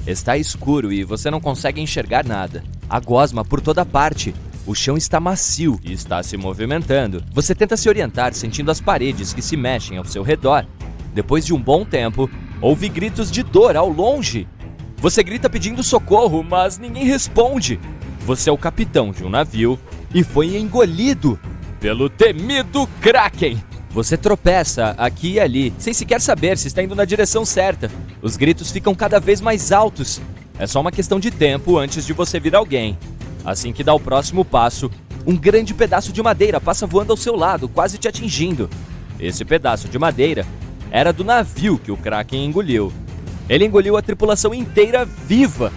Está escuro e você não consegue enxergar nada. Há gosma por toda parte. O chão está macio e está se movimentando. Você tenta se orientar sentindo as paredes que se mexem ao seu redor. Depois de um bom tempo, ouve gritos de dor ao longe. Você grita pedindo socorro, mas ninguém responde. Você é o capitão de um navio e foi engolido pelo temido Kraken. Você tropeça aqui e ali, sem sequer saber se está indo na direção certa. Os gritos ficam cada vez mais altos. É só uma questão de tempo antes de você vir alguém. Assim que dá o próximo passo, um grande pedaço de madeira passa voando ao seu lado, quase te atingindo. Esse pedaço de madeira era do navio que o Kraken engoliu. Ele engoliu a tripulação inteira viva.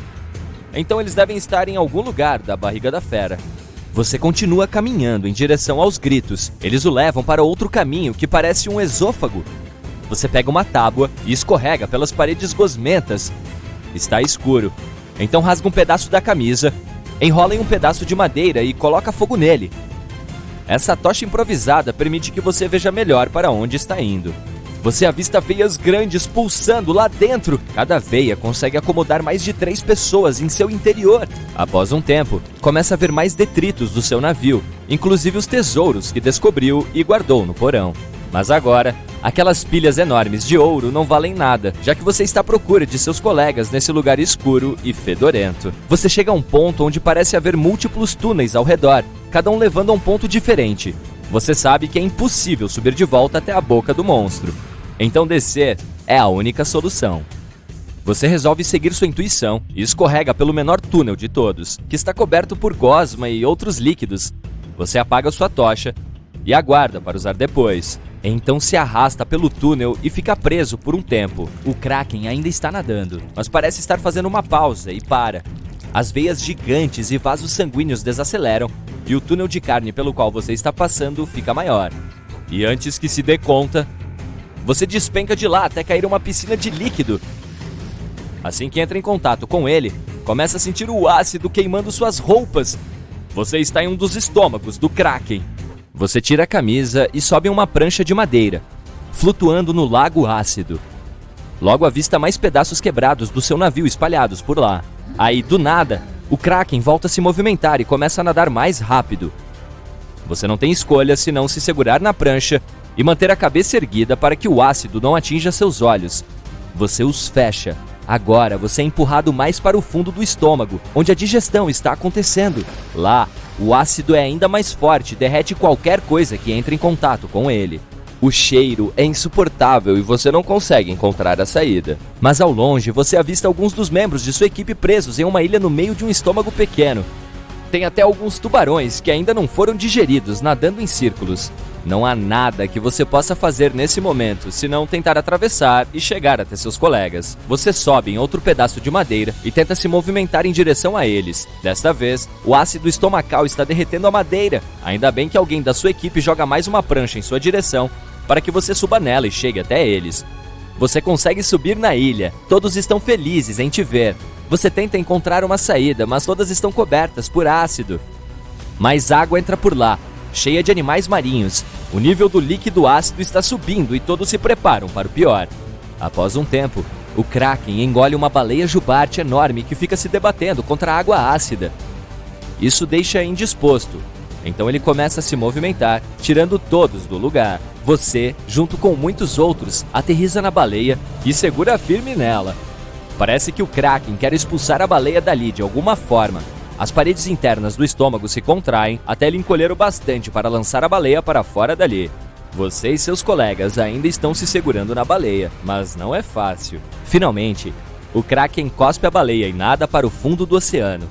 Então eles devem estar em algum lugar da barriga da fera. Você continua caminhando em direção aos gritos. Eles o levam para outro caminho que parece um esôfago. Você pega uma tábua e escorrega pelas paredes gosmentas. Está escuro. Então rasga um pedaço da camisa, enrola em um pedaço de madeira e coloca fogo nele. Essa tocha improvisada permite que você veja melhor para onde está indo. Você avista veias grandes pulsando lá dentro. Cada veia consegue acomodar mais de 3 pessoas em seu interior. Após um tempo, começa a ver mais detritos do seu navio, inclusive os tesouros que descobriu e guardou no porão. Mas agora, aquelas pilhas enormes de ouro não valem nada, já que você está à procura de seus colegas nesse lugar escuro e fedorento. Você chega a um ponto onde parece haver múltiplos túneis ao redor, cada um levando a um ponto diferente. Você sabe que é impossível subir de volta até a boca do monstro. Então descer é a única solução. Você resolve seguir sua intuição e escorrega pelo menor túnel de todos, que está coberto por gosma e outros líquidos. Você apaga sua tocha e aguarda para usar depois. Então se arrasta pelo túnel e fica preso por um tempo. O Kraken ainda está nadando, mas parece estar fazendo uma pausa e para. As veias gigantes e vasos sanguíneos desaceleram e o túnel de carne pelo qual você está passando fica maior. E antes que se dê conta, você despenca de lá até cair uma piscina de líquido. Assim que entra em contato com ele, começa a sentir o ácido queimando suas roupas. Você está em um dos estômagos do Kraken. Você tira a camisa e sobe em uma prancha de madeira, flutuando no lago ácido. Logo avista mais pedaços quebrados do seu navio espalhados por lá. Aí, do nada, o Kraken volta a se movimentar e começa a nadar mais rápido. Você não tem escolha senão se segurar na prancha e manter a cabeça erguida para que o ácido não atinja seus olhos. Você os fecha. Agora você é empurrado mais para o fundo do estômago, onde a digestão está acontecendo. Lá, o ácido é ainda mais forte e derrete qualquer coisa que entre em contato com ele. O cheiro é insuportável e você não consegue encontrar a saída. Mas ao longe você avista alguns dos membros de sua equipe presos em uma ilha no meio de um estômago pequeno. Tem até alguns tubarões que ainda não foram digeridos nadando em círculos. Não há nada que você possa fazer nesse momento, senão tentar atravessar e chegar até seus colegas. Você sobe em outro pedaço de madeira e tenta se movimentar em direção a eles. Desta vez, o ácido estomacal está derretendo a madeira. Ainda bem que alguém da sua equipe joga mais uma prancha em sua direção para que você suba nela e chegue até eles. Você consegue subir na ilha. Todos estão felizes em te ver. Você tenta encontrar uma saída, mas todas estão cobertas por ácido. Mais água entra por lá, cheia de animais marinhos. O nível do líquido ácido está subindo e todos se preparam para o pior. Após um tempo, o Kraken engole uma baleia jubarte enorme que fica se debatendo contra a água ácida. Isso deixa indisposto. Então ele começa a se movimentar, tirando todos do lugar. Você, junto com muitos outros, aterriza na baleia e segura firme nela. Parece que o Kraken quer expulsar a baleia dali de alguma forma. As paredes internas do estômago se contraem até ele encolher o bastante para lançar a baleia para fora dali. Você e seus colegas ainda estão se segurando na baleia, mas não é fácil. Finalmente, o Kraken cospe a baleia e nada para o fundo do oceano.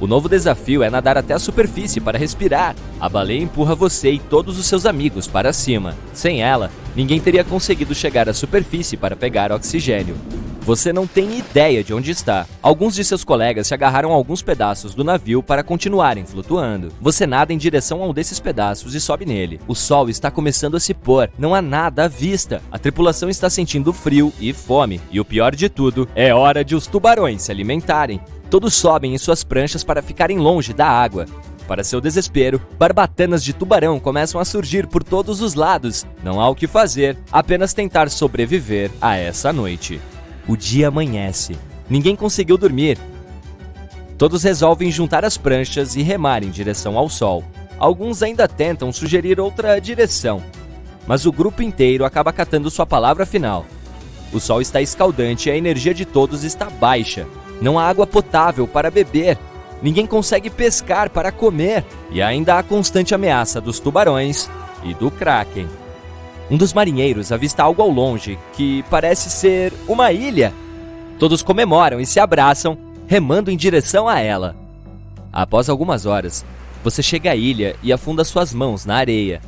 O novo desafio é nadar até a superfície para respirar. A baleia empurra você e todos os seus amigos para cima. Sem ela, ninguém teria conseguido chegar à superfície para pegar oxigênio. Você não tem ideia de onde está. Alguns de seus colegas se agarraram a alguns pedaços do navio para continuarem flutuando. Você nada em direção a um desses pedaços e sobe nele. O sol está começando a se pôr. Não há nada à vista. A tripulação está sentindo frio e fome. E o pior de tudo, é hora de os tubarões se alimentarem. Todos sobem em suas pranchas para ficarem longe da água. Para seu desespero, barbatanas de tubarão começam a surgir por todos os lados. Não há o que fazer, apenas tentar sobreviver a essa noite. O dia amanhece. Ninguém conseguiu dormir. Todos resolvem juntar as pranchas e remar em direção ao sol. Alguns ainda tentam sugerir outra direção, mas o grupo inteiro acaba acatando sua palavra final. O sol está escaldante e a energia de todos está baixa. Não há água potável para beber. Ninguém consegue pescar para comer. E ainda há a constante ameaça dos tubarões e do Kraken. Um dos marinheiros avista algo ao longe, que parece ser uma ilha. Todos comemoram e se abraçam, remando em direção a ela. Após algumas horas, você chega à ilha e afunda suas mãos na areia.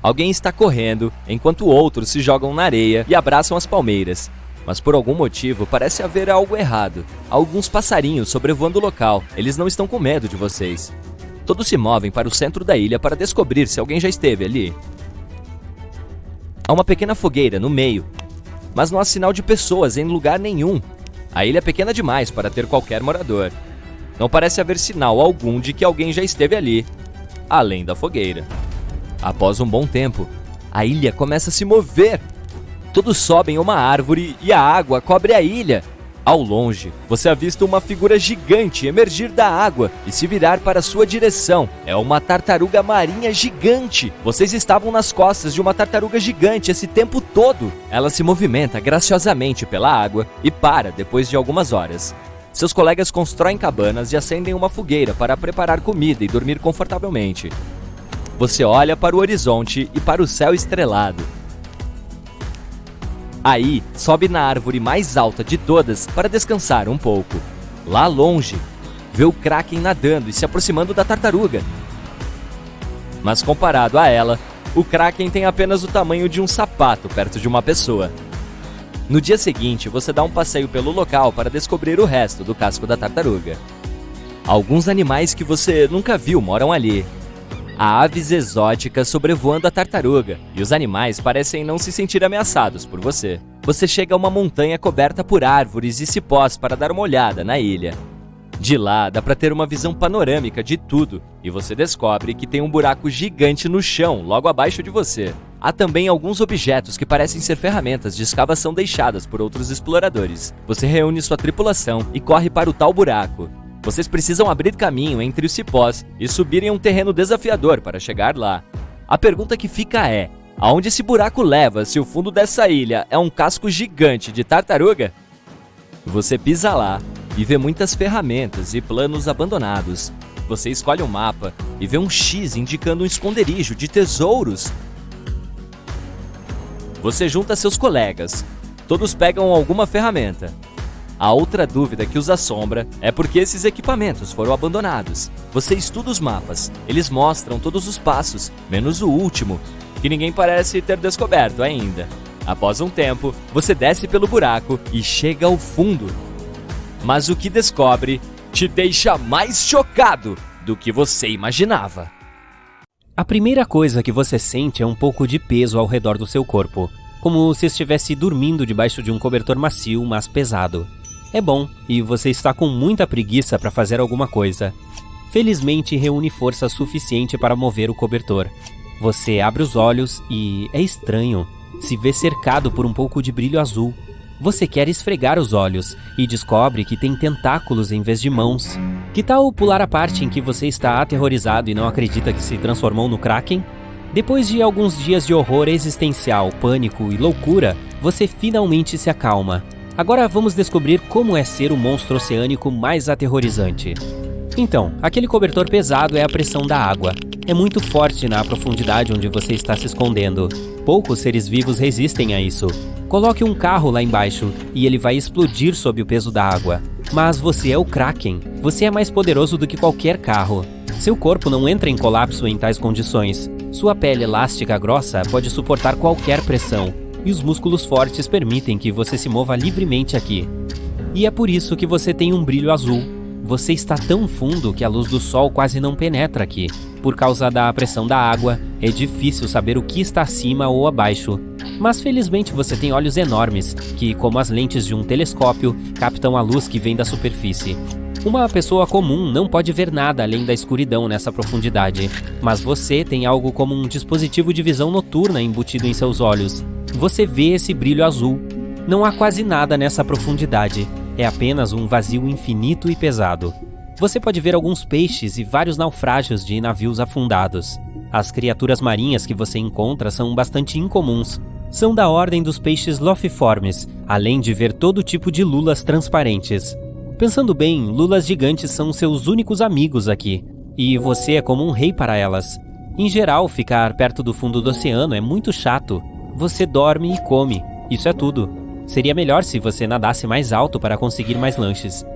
Alguém está correndo, enquanto outros se jogam na areia e abraçam as palmeiras. Mas por algum motivo parece haver algo errado. Há alguns passarinhos sobrevoando o local. Eles não estão com medo de vocês. Todos se movem para o centro da ilha para descobrir se alguém já esteve ali. Há uma pequena fogueira no meio, mas não há sinal de pessoas em lugar nenhum. A ilha é pequena demais para ter qualquer morador. Não parece haver sinal algum de que alguém já esteve ali, além da fogueira. Após um bom tempo, a ilha começa a se mover. Todos sobem a uma árvore e a água cobre a ilha. Ao longe, você avista uma figura gigante emergir da água e se virar para sua direção. É uma tartaruga marinha gigante. Vocês estavam nas costas de uma tartaruga gigante esse tempo todo. Ela se movimenta graciosamente pela água e para depois de algumas horas. Seus colegas constroem cabanas e acendem uma fogueira para preparar comida e dormir confortavelmente. Você olha para o horizonte e para o céu estrelado. Aí, sobe na árvore mais alta de todas para descansar um pouco. Lá longe, vê o Kraken nadando e se aproximando da tartaruga. Mas comparado a ela, o Kraken tem apenas o tamanho de um sapato perto de uma pessoa. No dia seguinte, você dá um passeio pelo local para descobrir o resto do casco da tartaruga. Alguns animais que você nunca viu moram ali. Há aves exóticas sobrevoando a tartaruga, e os animais parecem não se sentir ameaçados por você. Você chega a uma montanha coberta por árvores e cipós para dar uma olhada na ilha. De lá, dá para ter uma visão panorâmica de tudo, e você descobre que tem um buraco gigante no chão, logo abaixo de você. Há também alguns objetos que parecem ser ferramentas de escavação deixadas por outros exploradores. Você reúne sua tripulação e corre para o tal buraco. Vocês precisam abrir caminho entre os cipós e subir em um terreno desafiador para chegar lá. A pergunta que fica é: aonde esse buraco leva se o fundo dessa ilha é um casco gigante de tartaruga? Você pisa lá e vê muitas ferramentas e planos abandonados. Você escolhe um mapa e vê um X indicando um esconderijo de tesouros. Você junta seus colegas. Todos pegam alguma ferramenta. A outra dúvida que os assombra é porque esses equipamentos foram abandonados. Você estuda os mapas, eles mostram todos os passos, menos o último, que ninguém parece ter descoberto ainda. Após um tempo, você desce pelo buraco e chega ao fundo. Mas o que descobre te deixa mais chocado do que você imaginava. A primeira coisa que você sente é um pouco de peso ao redor do seu corpo, como se estivesse dormindo debaixo de um cobertor macio, mas pesado. É bom, e você está com muita preguiça para fazer alguma coisa. Felizmente, reúne força suficiente para mover o cobertor. Você abre os olhos e é estranho. Se vê cercado por um pouco de brilho azul. Você quer esfregar os olhos e descobre que tem tentáculos em vez de mãos. Que tal pular a parte em que você está aterrorizado e não acredita que se transformou no Kraken? Depois de alguns dias de horror existencial, pânico e loucura, você finalmente se acalma. Agora vamos descobrir como é ser o monstro oceânico mais aterrorizante. Então, aquele cobertor pesado é a pressão da água. É muito forte na profundidade onde você está se escondendo. Poucos seres vivos resistem a isso. Coloque um carro lá embaixo e ele vai explodir sob o peso da água. Mas você é o Kraken. Você é mais poderoso do que qualquer carro. Seu corpo não entra em colapso em tais condições. Sua pele elástica grossa pode suportar qualquer pressão. E os músculos fortes permitem que você se mova livremente aqui. E é por isso que você tem um brilho azul. Você está tão fundo que a luz do sol quase não penetra aqui. Por causa da pressão da água, é difícil saber o que está acima ou abaixo. Mas felizmente você tem olhos enormes, que, como as lentes de um telescópio, captam a luz que vem da superfície. Uma pessoa comum não pode ver nada além da escuridão nessa profundidade. Mas você tem algo como um dispositivo de visão noturna embutido em seus olhos. Você vê esse brilho azul. Não há quase nada nessa profundidade. é apenas um vazio infinito e pesado. Você pode ver alguns peixes e vários naufrágios de navios afundados. As criaturas marinhas que você encontra são bastante incomuns. São da ordem dos peixes lofiformes, além de ver todo tipo de lulas transparentes. Pensando bem, lulas gigantes são seus únicos amigos aqui, e você é como um rei para elas. Em geral, ficar perto do fundo do oceano é muito chato. Você dorme e come, isso é tudo. Seria melhor se você nadasse mais alto para conseguir mais lanches.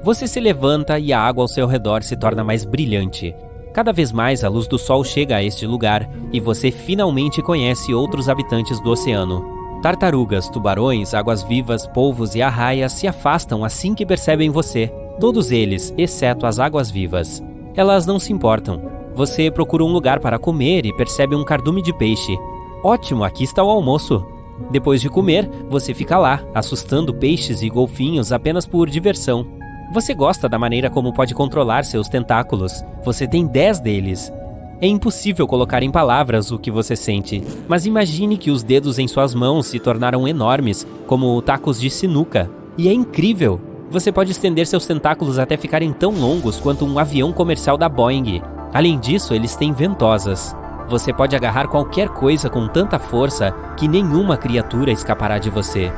Você se levanta e a água ao seu redor se torna mais brilhante. Cada vez mais a luz do sol chega a este lugar e você finalmente conhece outros habitantes do oceano. Tartarugas, tubarões, águas-vivas, polvos e arraias se afastam assim que percebem você. Todos eles, exceto as águas-vivas. Elas não se importam. Você procura um lugar para comer e percebe um cardume de peixe. Ótimo, aqui está o almoço. Depois de comer, você fica lá, assustando peixes e golfinhos apenas por diversão. Você gosta da maneira como pode controlar seus tentáculos. Você tem 10 deles. É impossível colocar em palavras o que você sente, mas imagine que os dedos em suas mãos se tornaram enormes, como tacos de sinuca. E é incrível! Você pode estender seus tentáculos até ficarem tão longos quanto um avião comercial da Boeing. Além disso, eles têm ventosas. Você pode agarrar qualquer coisa com tanta força que nenhuma criatura escapará de você.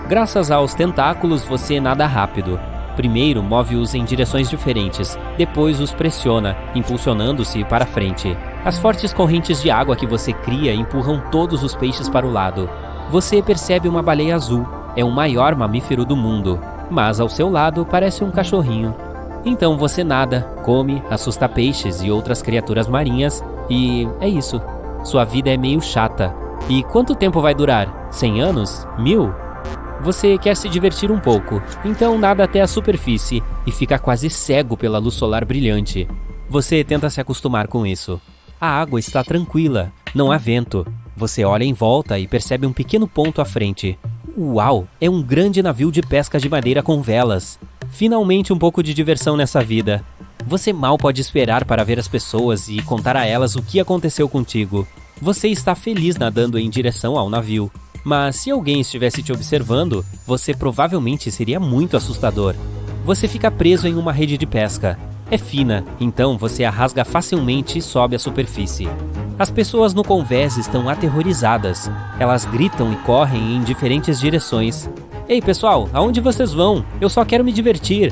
Graças aos tentáculos, você nada rápido. Primeiro, move-os em direções diferentes, depois os pressiona, impulsionando-se para frente. As fortes correntes de água que você cria empurram todos os peixes para o lado. Você percebe uma baleia azul, é o maior mamífero do mundo, mas ao seu lado parece um cachorrinho. Então você nada, come, assusta peixes e outras criaturas marinhas e é isso. Sua vida é meio chata. E quanto tempo vai durar? 100 anos? 1000? Você quer se divertir um pouco, então nada até a superfície e fica quase cego pela luz solar brilhante. Você tenta se acostumar com isso. A água está tranquila, não há vento. Você olha em volta e percebe um pequeno ponto à frente. Uau, é um grande navio de pesca de madeira com velas. Finalmente um pouco de diversão nessa vida. Você mal pode esperar para ver as pessoas e contar a elas o que aconteceu contigo. Você está feliz nadando em direção ao navio. Mas se alguém estivesse te observando, você provavelmente seria muito assustador. Você fica preso em uma rede de pesca. É fina, então você a rasga facilmente e sobe à superfície. As pessoas no convés estão aterrorizadas. Elas gritam e correm em diferentes direções. Ei pessoal, aonde vocês vão? Eu só quero me divertir.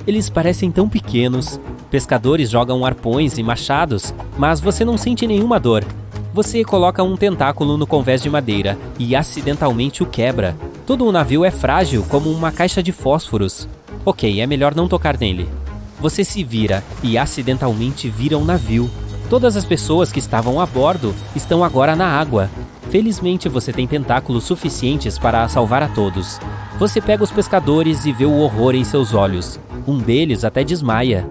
Eles parecem tão pequenos. Pescadores jogam arpões e machados, mas você não sente nenhuma dor. Você coloca um tentáculo no convés de madeira e acidentalmente o quebra. Todo o navio é frágil como uma caixa de fósforos. Ok, é melhor não tocar nele. Você se vira e acidentalmente vira um navio. Todas as pessoas que estavam a bordo estão agora na água. Felizmente você tem tentáculos suficientes para salvar a todos. Você pega os pescadores e vê o horror em seus olhos. Um deles até desmaia.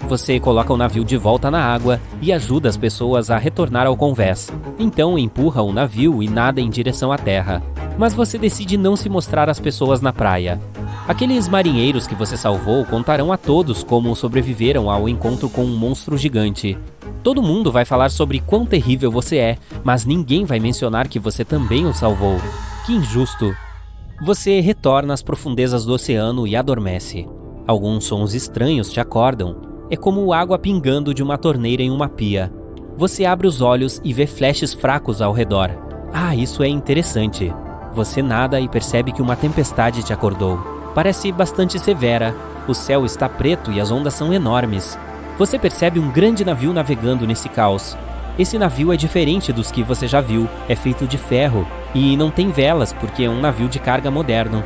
Você coloca o navio de volta na água e ajuda as pessoas a retornar ao convés. Então empurra o navio e nada em direção à terra. Mas você decide não se mostrar às pessoas na praia. Aqueles marinheiros que você salvou contarão a todos como sobreviveram ao encontro com um monstro gigante. Todo mundo vai falar sobre quão terrível você é, mas ninguém vai mencionar que você também o salvou. Que injusto! Você retorna às profundezas do oceano e adormece. Alguns sons estranhos te acordam. É como água pingando de uma torneira em uma pia. Você abre os olhos e vê flashes fracos ao redor. Ah, isso é interessante. Você nada e percebe que uma tempestade te acordou. Parece bastante severa. O céu está preto e as ondas são enormes. Você percebe um grande navio navegando nesse caos. Esse navio é diferente dos que você já viu. É feito de ferro e não tem velas porque é um navio de carga moderno.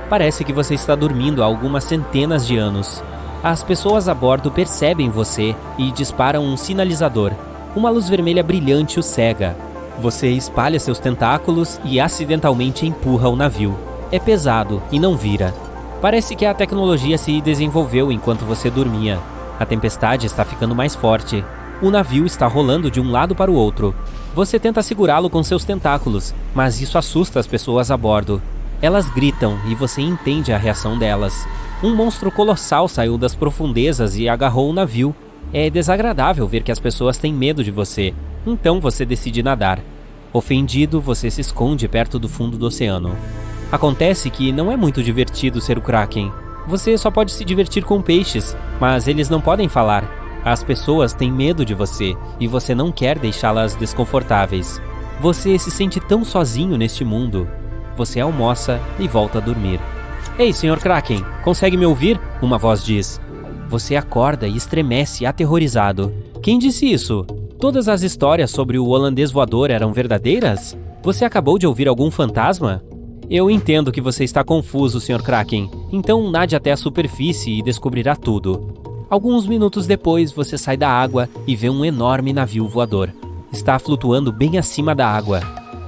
Parece que você está dormindo há algumas centenas de anos. As pessoas a bordo percebem você e disparam um sinalizador. Uma luz vermelha brilhante o cega. Você espalha seus tentáculos e acidentalmente empurra o navio. É pesado e não vira. Parece que a tecnologia se desenvolveu enquanto você dormia. A tempestade está ficando mais forte. O navio está rolando de um lado para o outro. Você tenta segurá-lo com seus tentáculos, mas isso assusta as pessoas a bordo. Elas gritam e você entende a reação delas. Um monstro colossal saiu das profundezas e agarrou o navio. É desagradável ver que as pessoas têm medo de você, então você decide nadar. Ofendido, você se esconde perto do fundo do oceano. Acontece que não é muito divertido ser o Kraken. Você só pode se divertir com peixes, mas eles não podem falar. As pessoas têm medo de você e você não quer deixá-las desconfortáveis. Você se sente tão sozinho neste mundo. Você almoça e volta a dormir. Ei, Sr. Kraken, consegue me ouvir? Uma voz diz. Você acorda e estremece aterrorizado. Quem disse isso? Todas as histórias sobre o holandês voador eram verdadeiras? Você acabou de ouvir algum fantasma? Eu entendo que você está confuso, Sr. Kraken. Então nade até a superfície e descobrirá tudo. Alguns minutos depois, você sai da água e vê um enorme navio voador. Está flutuando bem acima da água.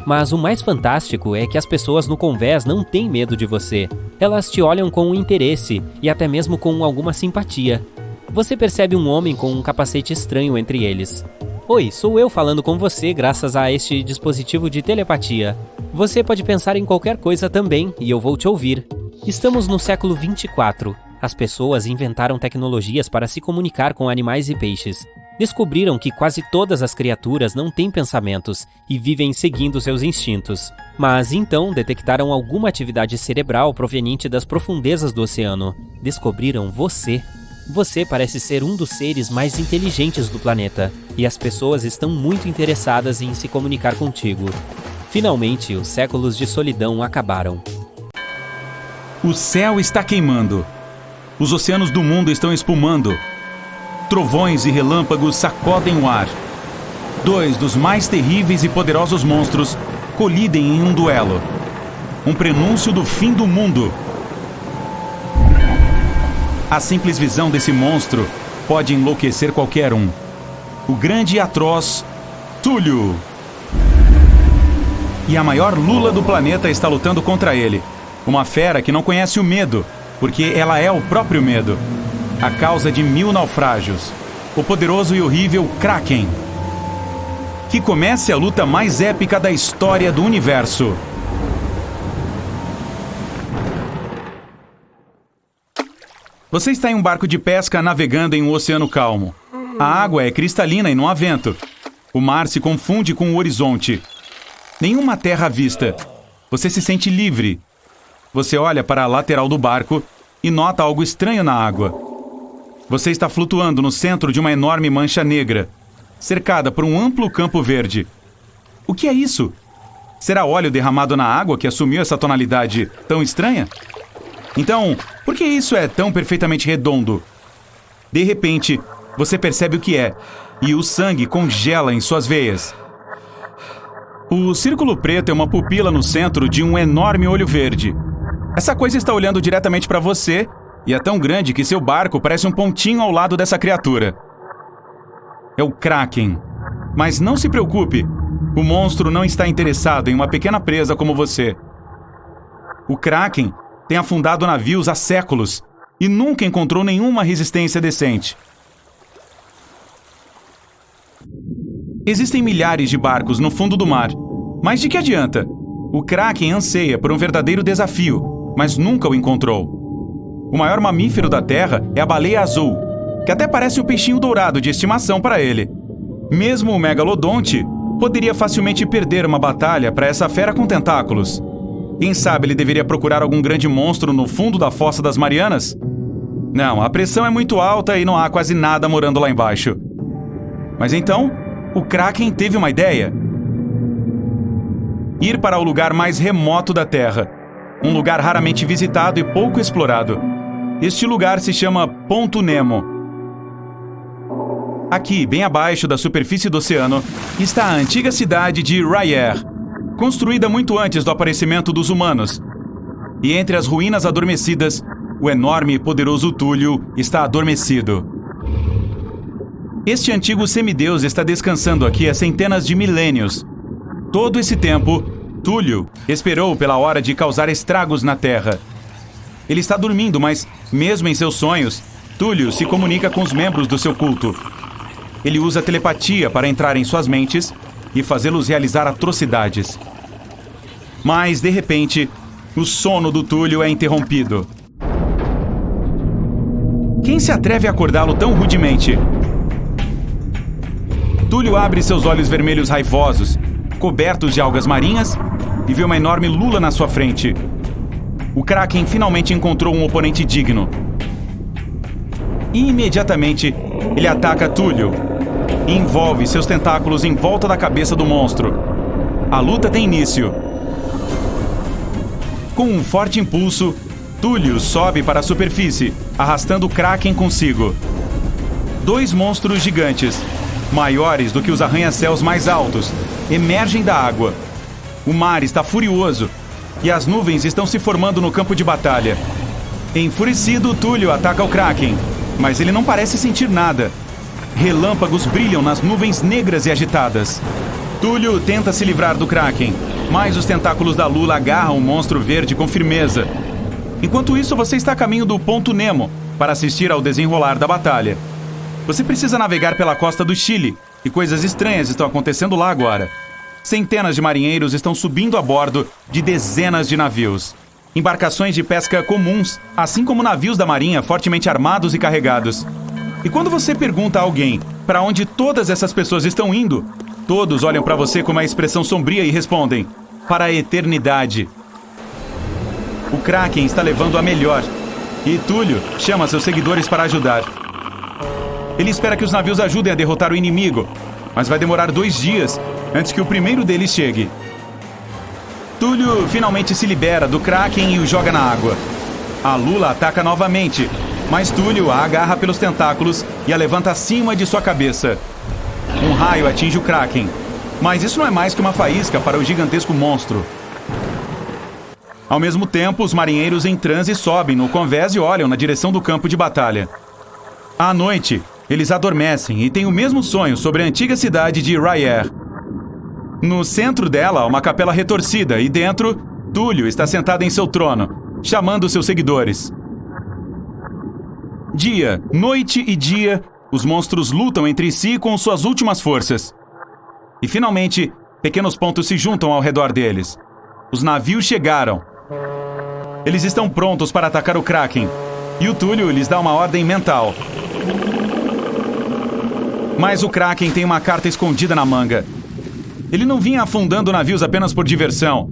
Mas o mais fantástico é que as pessoas no convés não têm medo de você. Elas te olham com interesse e até mesmo com alguma simpatia. Você percebe um homem com um capacete estranho entre eles. Oi, sou eu falando com você graças a este dispositivo de telepatia. Você pode pensar em qualquer coisa também e eu vou te ouvir. Estamos no século 24. As pessoas inventaram tecnologias para se comunicar com animais e peixes. Descobriram que quase todas as criaturas não têm pensamentos e vivem seguindo seus instintos. Mas então detectaram alguma atividade cerebral proveniente das profundezas do oceano. Descobriram você. Você parece ser um dos seres mais inteligentes do planeta, e as pessoas estão muito interessadas em se comunicar contigo. Finalmente, os séculos de solidão acabaram. O céu está queimando. Os oceanos do mundo estão espumando. Trovões e relâmpagos sacodem o ar. Dois dos mais terríveis e poderosos monstros colidem em um duelo. Um prenúncio do fim do mundo. A simples visão desse monstro pode enlouquecer qualquer um. O grande e atroz Túlio. E a maior lula do planeta está lutando contra ele. Uma fera que não conhece o medo, porque ela é o próprio medo. A causa de 1000 naufrágios. O poderoso e horrível Kraken. Que comece a luta mais épica da história do universo. Você está em um barco de pesca navegando em um oceano calmo. A água é cristalina e não há vento. O mar se confunde com o horizonte. Nenhuma terra à vista. Você se sente livre. Você olha para a lateral do barco e nota algo estranho na água. Você está flutuando no centro de uma enorme mancha negra, cercada por um amplo campo verde. O que é isso? Será óleo derramado na água que assumiu essa tonalidade tão estranha? Então, por que isso é tão perfeitamente redondo? De repente, você percebe o que é, e o sangue congela em suas veias. O círculo preto é uma pupila no centro de um enorme olho verde. Essa coisa está olhando diretamente para você e é tão grande que seu barco parece um pontinho ao lado dessa criatura. É o Kraken. Mas não se preocupe, o monstro não está interessado em uma pequena presa como você. O Kraken tem afundado navios há séculos e nunca encontrou nenhuma resistência decente. Existem milhares de barcos no fundo do mar, mas de que adianta? O Kraken anseia por um verdadeiro desafio, mas nunca o encontrou. O maior mamífero da Terra é a baleia azul, que até parece um peixinho dourado de estimação para ele. Mesmo o megalodonte poderia facilmente perder uma batalha para essa fera com tentáculos. Quem sabe ele deveria procurar algum grande monstro no fundo da Fossa das Marianas? Não, a pressão é muito alta e não há quase nada morando lá embaixo. Mas então, o Kraken teve uma ideia. Ir para o lugar mais remoto da Terra. Um lugar raramente visitado e pouco explorado. Este lugar se chama Ponto Nemo. Aqui, bem abaixo da superfície do oceano, está a antiga cidade de R'yar, construída muito antes do aparecimento dos humanos. E entre as ruínas adormecidas, o enorme e poderoso Túlio está adormecido. Este antigo semideus está descansando aqui há centenas de milênios. Todo esse tempo, Túlio esperou pela hora de causar estragos na Terra. Ele está dormindo, mas, mesmo em seus sonhos, Túlio se comunica com os membros do seu culto. Ele usa telepatia para entrar em suas mentes e fazê-los realizar atrocidades. Mas, de repente, o sono do Túlio é interrompido. Quem se atreve a acordá-lo tão rudemente? Túlio abre seus olhos vermelhos raivosos, cobertos de algas marinhas, e vê uma enorme lula na sua frente. o Kraken finalmente encontrou um oponente digno. E imediatamente, ele ataca Túlio e envolve seus tentáculos em volta da cabeça do monstro. A luta tem início. Com um forte impulso, Túlio sobe para a superfície, arrastando o Kraken consigo. Dois monstros gigantes, maiores do que os arranha-céus mais altos, emergem da água. O mar está furioso e as nuvens estão se formando no campo de batalha. Enfurecido, Túlio ataca o Kraken, mas ele não parece sentir nada. Relâmpagos brilham nas nuvens negras e agitadas. Túlio tenta se livrar do Kraken, mas os tentáculos da Lula agarram o monstro verde com firmeza. Enquanto isso, você está a caminho do Ponto Nemo para assistir ao desenrolar da batalha. Você precisa navegar pela costa do Chile e coisas estranhas estão acontecendo lá agora. Centenas de marinheiros estão subindo a bordo de dezenas de navios. Embarcações de pesca comuns, assim como navios da marinha fortemente armados e carregados. E quando você pergunta a alguém para onde todas essas pessoas estão indo, todos olham para você com uma expressão sombria e respondem: para a eternidade. O Kraken está levando a melhor, e Túlio chama seus seguidores para ajudar. Ele espera que os navios ajudem a derrotar o inimigo, mas vai demorar 2 dias antes que o primeiro deles chegue. Túlio finalmente se libera do Kraken e o joga na água. A Lula ataca novamente, mas Túlio a agarra pelos tentáculos e a levanta acima de sua cabeça. Um raio atinge o Kraken, mas isso não é mais que uma faísca para o gigantesco monstro. Ao mesmo tempo, os marinheiros em transe sobem no convés e olham na direção do campo de batalha. À noite, eles adormecem e têm o mesmo sonho sobre a antiga cidade de R'yr. No centro dela, uma capela retorcida e dentro, Túlio está sentado em seu trono, chamando seus seguidores. Dia, noite e dia, os monstros lutam entre si com suas últimas forças. E finalmente, pequenos pontos se juntam ao redor deles. Os navios chegaram. Eles estão prontos para atacar o Kraken, e o Túlio lhes dá uma ordem mental. Mas o Kraken tem uma carta escondida na manga. Ele não vinha afundando navios apenas por diversão.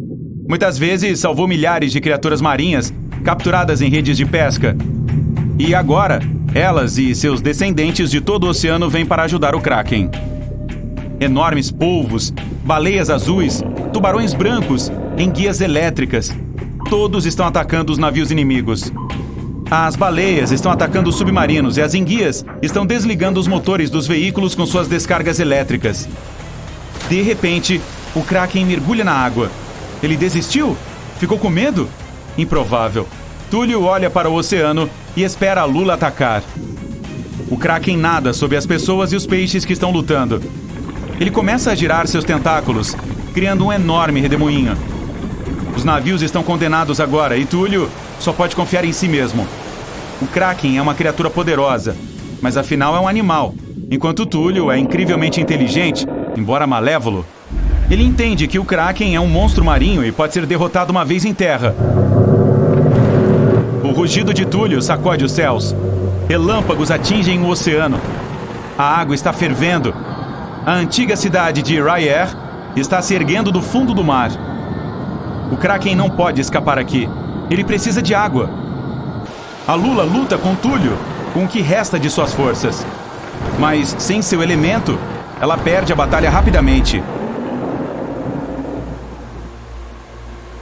Muitas vezes salvou milhares de criaturas marinhas capturadas em redes de pesca. E agora, elas e seus descendentes de todo o oceano vêm para ajudar o Kraken. Enormes polvos, baleias azuis, tubarões brancos, enguias elétricas. Todos estão atacando os navios inimigos. As baleias estão atacando os submarinos e as enguias estão desligando os motores dos veículos com suas descargas elétricas. De repente, o Kraken mergulha na água. Ele desistiu? Ficou com medo? Improvável. Túlio olha para o oceano e espera a Lula atacar. O Kraken nada sob as pessoas e os peixes que estão lutando. Ele começa a girar seus tentáculos, criando um enorme redemoinho. Os navios estão condenados agora e Túlio só pode confiar em si mesmo. O Kraken é uma criatura poderosa, mas afinal é um animal, enquanto Túlio é incrivelmente inteligente, embora malévolo. Ele entende que o Kraken é um monstro marinho e pode ser derrotado uma vez em terra. O rugido de Túlio sacode os céus. Relâmpagos atingem o oceano. A água está fervendo. A antiga cidade de R'yr está se erguendo do fundo do mar. O Kraken não pode escapar aqui. Ele precisa de água. A Lula luta com Túlio, com o que resta de suas forças. Mas, sem seu elemento, ela perde a batalha rapidamente.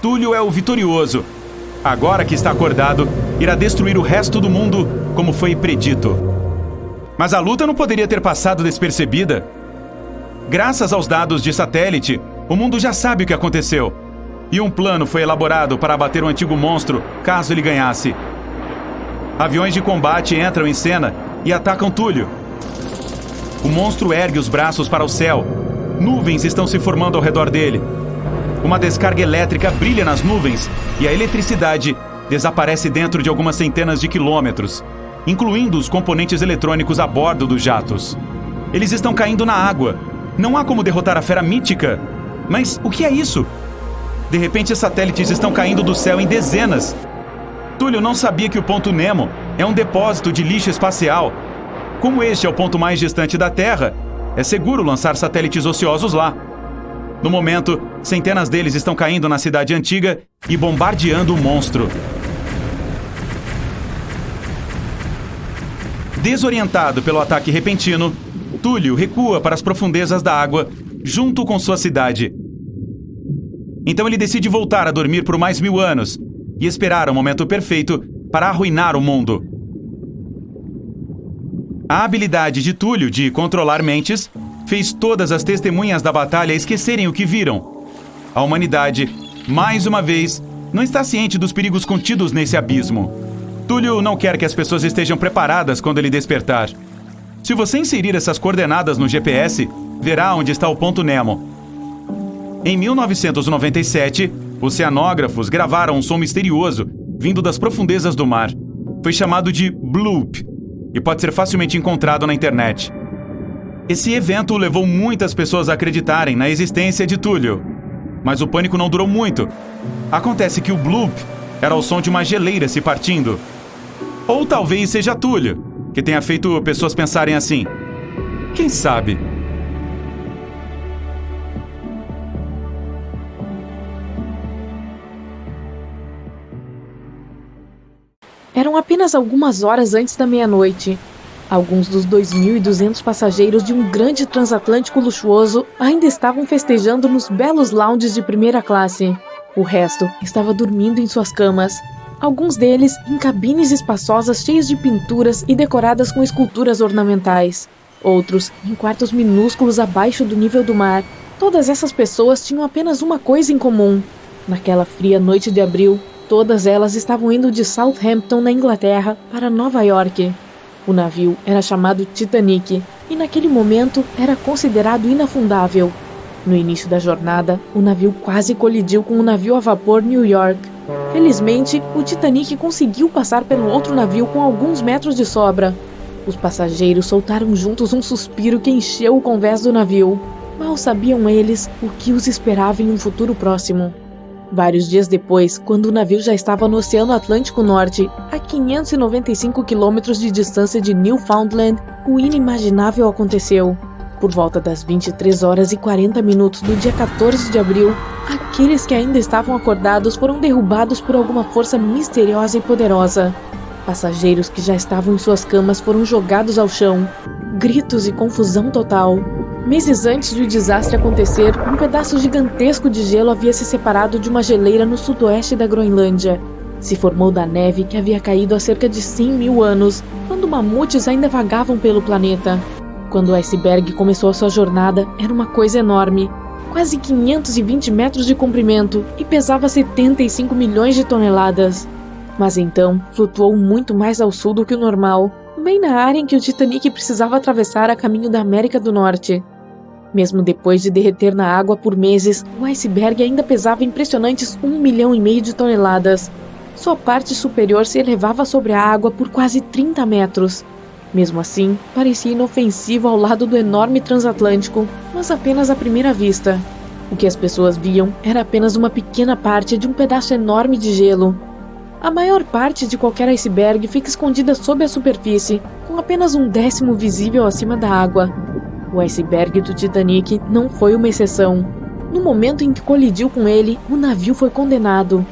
Túlio é o vitorioso. Agora que está acordado, irá destruir o resto do mundo, como foi predito. Mas a luta não poderia ter passado despercebida. Graças aos dados de satélite, o mundo já sabe o que aconteceu. E um plano foi elaborado para abater o antigo monstro, caso ele ganhasse. Aviões de combate entram em cena e atacam Túlio. O monstro ergue os braços para o céu. Nuvens estão se formando ao redor dele. Uma descarga elétrica brilha nas nuvens e a eletricidade desaparece dentro de algumas centenas de quilômetros, incluindo os componentes eletrônicos a bordo dos jatos. Eles estão caindo na água. Não há como derrotar a fera mítica. Mas o que é isso? De repente, satélites estão caindo do céu em dezenas. Túlio não sabia que o Ponto Nemo é um depósito de lixo espacial. Como este é o ponto mais distante da Terra, é seguro lançar satélites ociosos lá. No momento, centenas deles estão caindo na cidade antiga e bombardeando o monstro. Desorientado pelo ataque repentino, Túlio recua para as profundezas da água, junto com sua cidade. Então ele decide voltar a dormir por mais 1000 anos e esperar o momento perfeito para arruinar o mundo. A habilidade de Túlio de controlar mentes fez todas as testemunhas da batalha esquecerem o que viram. A humanidade, mais uma vez, não está ciente dos perigos contidos nesse abismo. Túlio não quer que as pessoas estejam preparadas quando ele despertar. Se você inserir essas coordenadas no GPS, verá onde está o ponto Nemo. Em 1997, oceanógrafos gravaram um som misterioso vindo das profundezas do mar. Foi chamado de bloop e pode ser facilmente encontrado na internet. Esse evento levou muitas pessoas a acreditarem na existência de Túlio. Mas o pânico não durou muito. Acontece que o bloop era o som de uma geleira se partindo. Ou talvez seja Túlio, que tenha feito pessoas pensarem assim. Quem sabe? Eram apenas algumas horas antes da meia-noite. Alguns dos 2.200 passageiros de um grande transatlântico luxuoso ainda estavam festejando nos belos lounges de primeira classe. O resto estava dormindo em suas camas. Alguns deles em cabines espaçosas cheias de pinturas e decoradas com esculturas ornamentais. Outros em quartos minúsculos abaixo do nível do mar. Todas essas pessoas tinham apenas uma coisa em comum. Naquela fria noite de abril, todas elas estavam indo de Southampton, na Inglaterra, para Nova York. O navio era chamado Titanic e naquele momento era considerado inafundável. No início da jornada, o navio quase colidiu com o navio a vapor New York. Felizmente, o Titanic conseguiu passar pelo outro navio com alguns metros de sobra. Os passageiros soltaram juntos um suspiro que encheu o convés do navio. Mal sabiam eles o que os esperava em um futuro próximo. Vários dias depois, quando o navio já estava no Oceano Atlântico Norte, a 595 quilômetros de distância de Newfoundland, o inimaginável aconteceu. Por volta das 23 horas e 40 minutos do dia 14 de abril, aqueles que ainda estavam acordados foram derrubados por alguma força misteriosa e poderosa. Passageiros que já estavam em suas camas foram jogados ao chão. Gritos e confusão total. Meses antes do desastre acontecer, um pedaço gigantesco de gelo havia se separado de uma geleira no sudoeste da Groenlândia. Se formou da neve que havia caído há cerca de 100.000 anos, quando mamutes ainda vagavam pelo planeta. Quando o iceberg começou a sua jornada, era uma coisa enorme. Quase 520 metros de comprimento e pesava 75 milhões de toneladas. Mas então, flutuou muito mais ao sul do que o normal, bem na área em que o Titanic precisava atravessar a caminho da América do Norte. Mesmo depois de derreter na água por meses, o iceberg ainda pesava impressionantes 1,5 milhão de toneladas. Sua parte superior se elevava sobre a água por quase 30 metros. Mesmo assim, parecia inofensivo ao lado do enorme transatlântico, mas apenas à primeira vista. O que as pessoas viam era apenas uma pequena parte de um pedaço enorme de gelo. A maior parte de qualquer iceberg fica escondida sob a superfície, com apenas 1/10 visível acima da água. O iceberg do Titanic não foi uma exceção. No momento em que colidiu com ele, o navio foi condenado.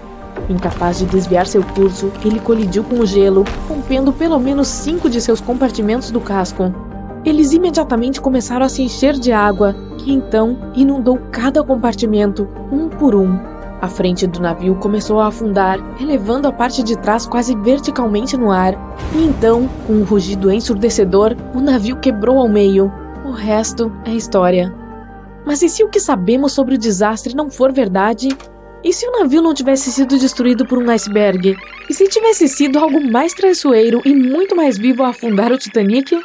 Incapaz de desviar seu curso, ele colidiu com o gelo, rompendo pelo menos 5 de seus compartimentos do casco. Eles imediatamente começaram a se encher de água, que então inundou cada compartimento, um por um. A frente do navio começou a afundar, elevando a parte de trás quase verticalmente no ar. E então, com um rugido ensurdecedor, o navio quebrou ao meio. O resto é história. Mas e se o que sabemos sobre o desastre não for verdade? E se o navio não tivesse sido destruído por um iceberg? E se tivesse sido algo mais traiçoeiro e muito mais vivo a afundar o Titanic?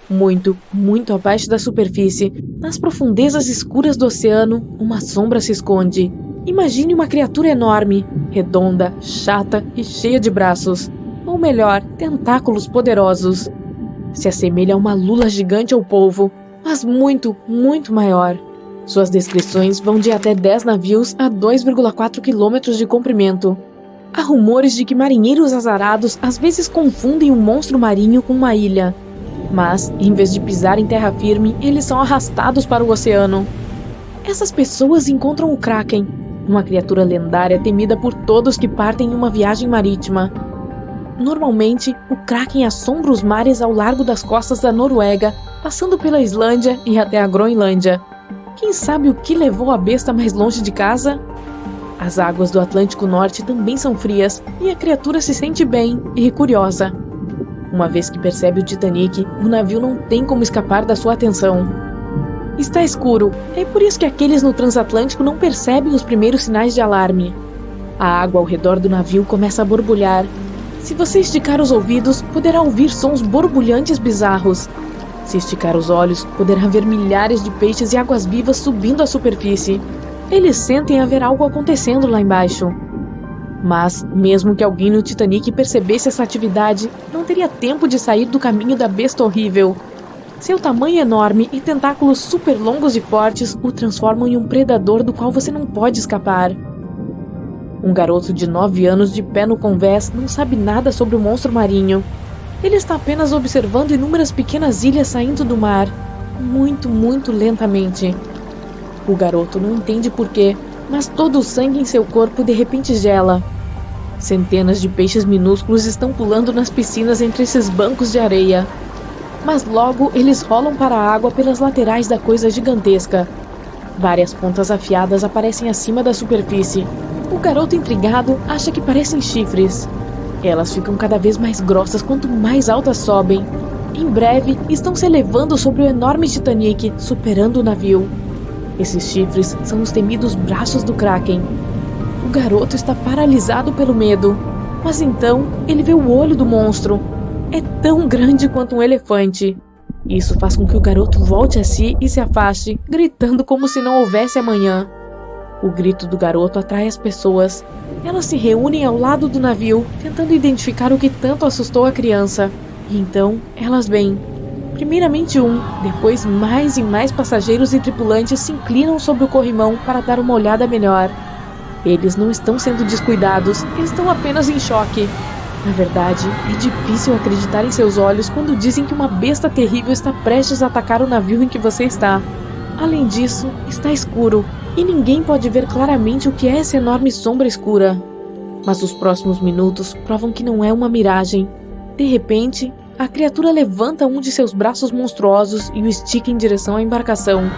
Muito, muito abaixo da superfície, nas profundezas escuras do oceano, uma sombra se esconde. Imagine uma criatura enorme, redonda, chata e cheia de braços. Ou melhor, tentáculos poderosos. Se assemelha a uma lula gigante ou polvo, mas muito, muito maior. Suas descrições vão de até 10 navios a 2,4 quilômetros de comprimento. Há rumores de que marinheiros azarados às vezes confundem um monstro marinho com uma ilha. Mas, em vez de pisar em terra firme, eles são arrastados para o oceano. essas pessoas encontram o Kraken, uma criatura lendária temida por todos que partem em uma viagem marítima. Normalmente, o Kraken assombra os mares ao largo das costas da Noruega, passando pela Islândia e até a Groenlândia. Quem sabe o que levou a besta mais longe de casa? As águas do Atlântico Norte também são frias e a criatura se sente bem e curiosa. Uma vez que percebe o Titanic, o navio não tem como escapar da sua atenção. Está escuro, é por isso que aqueles no transatlântico não percebem os primeiros sinais de alarme. A água ao redor do navio começa a borbulhar. Se você esticar os ouvidos, poderá ouvir sons borbulhantes bizarros. Se esticar os olhos, poderá ver milhares de peixes e águas-vivas subindo à superfície. Eles sentem haver algo acontecendo lá embaixo. Mas, mesmo que alguém no Titanic percebesse essa atividade, não teria tempo de sair do caminho da besta horrível. Seu tamanho enorme e tentáculos super longos e fortes o transformam em um predador do qual você não pode escapar. Um garoto de 9 anos de pé no convés não sabe nada sobre o monstro marinho. Ele está apenas observando inúmeras pequenas ilhas saindo do mar, muito lentamente. O garoto não entende porquê, mas todo o sangue em seu corpo de repente gela. Centenas de peixes minúsculos estão pulando nas piscinas entre esses bancos de areia. Mas logo eles rolam para a água pelas laterais da coisa gigantesca. Várias pontas afiadas aparecem acima da superfície. O garoto intrigado acha que parecem chifres. Elas ficam cada vez mais grossas quanto mais altas sobem. Em breve, estão se elevando sobre o enorme Titanic, superando o navio. Esses chifres são os temidos braços do Kraken. O garoto está paralisado pelo medo. Mas então, ele vê o olho do monstro. É tão grande quanto um elefante. Isso faz com que o garoto volte a si e se afaste, gritando como se não houvesse amanhã. O grito do garoto atrai as pessoas. Elas se reúnem ao lado do navio, tentando identificar o que tanto assustou a criança. E então, elas veem. Primeiramente depois mais e mais passageiros e tripulantes se inclinam sobre o corrimão para dar uma olhada melhor. Eles não estão sendo descuidados, estão apenas em choque. Na verdade, é difícil acreditar em seus olhos quando dizem que uma besta terrível está prestes a atacar o navio em que você está. Além disso, está escuro, e ninguém pode ver claramente o que é essa enorme sombra escura. Mas os próximos minutos provam que não é uma miragem. De repente, a criatura levanta um de seus braços monstruosos e o estica em direção à embarcação.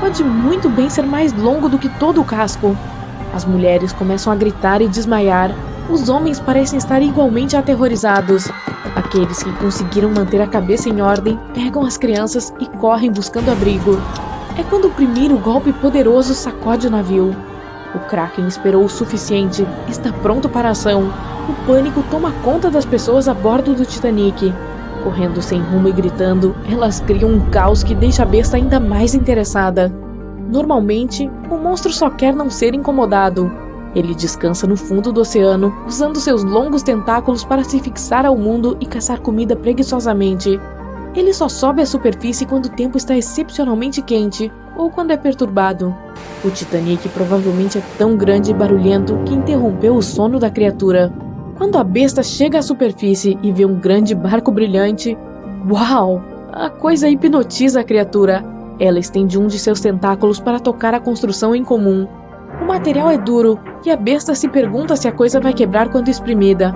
Pode muito bem ser mais longo do que todo o casco. As mulheres começam a gritar e desmaiar. Os homens parecem estar igualmente aterrorizados. Aqueles que conseguiram manter a cabeça em ordem pegam as crianças e correm buscando abrigo. É quando o primeiro golpe poderoso sacode o navio. O Kraken esperou o suficiente, está pronto para a ação. O pânico toma conta das pessoas a bordo do Titanic. Correndo sem rumo e gritando, elas criam um caos que deixa a besta ainda mais interessada. Normalmente, o monstro só quer não ser incomodado. Ele descansa no fundo do oceano, usando seus longos tentáculos para se fixar ao mundo e caçar comida preguiçosamente. Ele só sobe à superfície quando o tempo está excepcionalmente quente ou quando é perturbado. O Titanic provavelmente é tão grande e barulhento que interrompeu o sono da criatura. Quando a besta chega à superfície e vê um grande barco brilhante, uau! A coisa hipnotiza a criatura. Ela estende um de seus tentáculos para tocar a construção em comum. O material é duro e a besta se pergunta se a coisa vai quebrar quando espremida.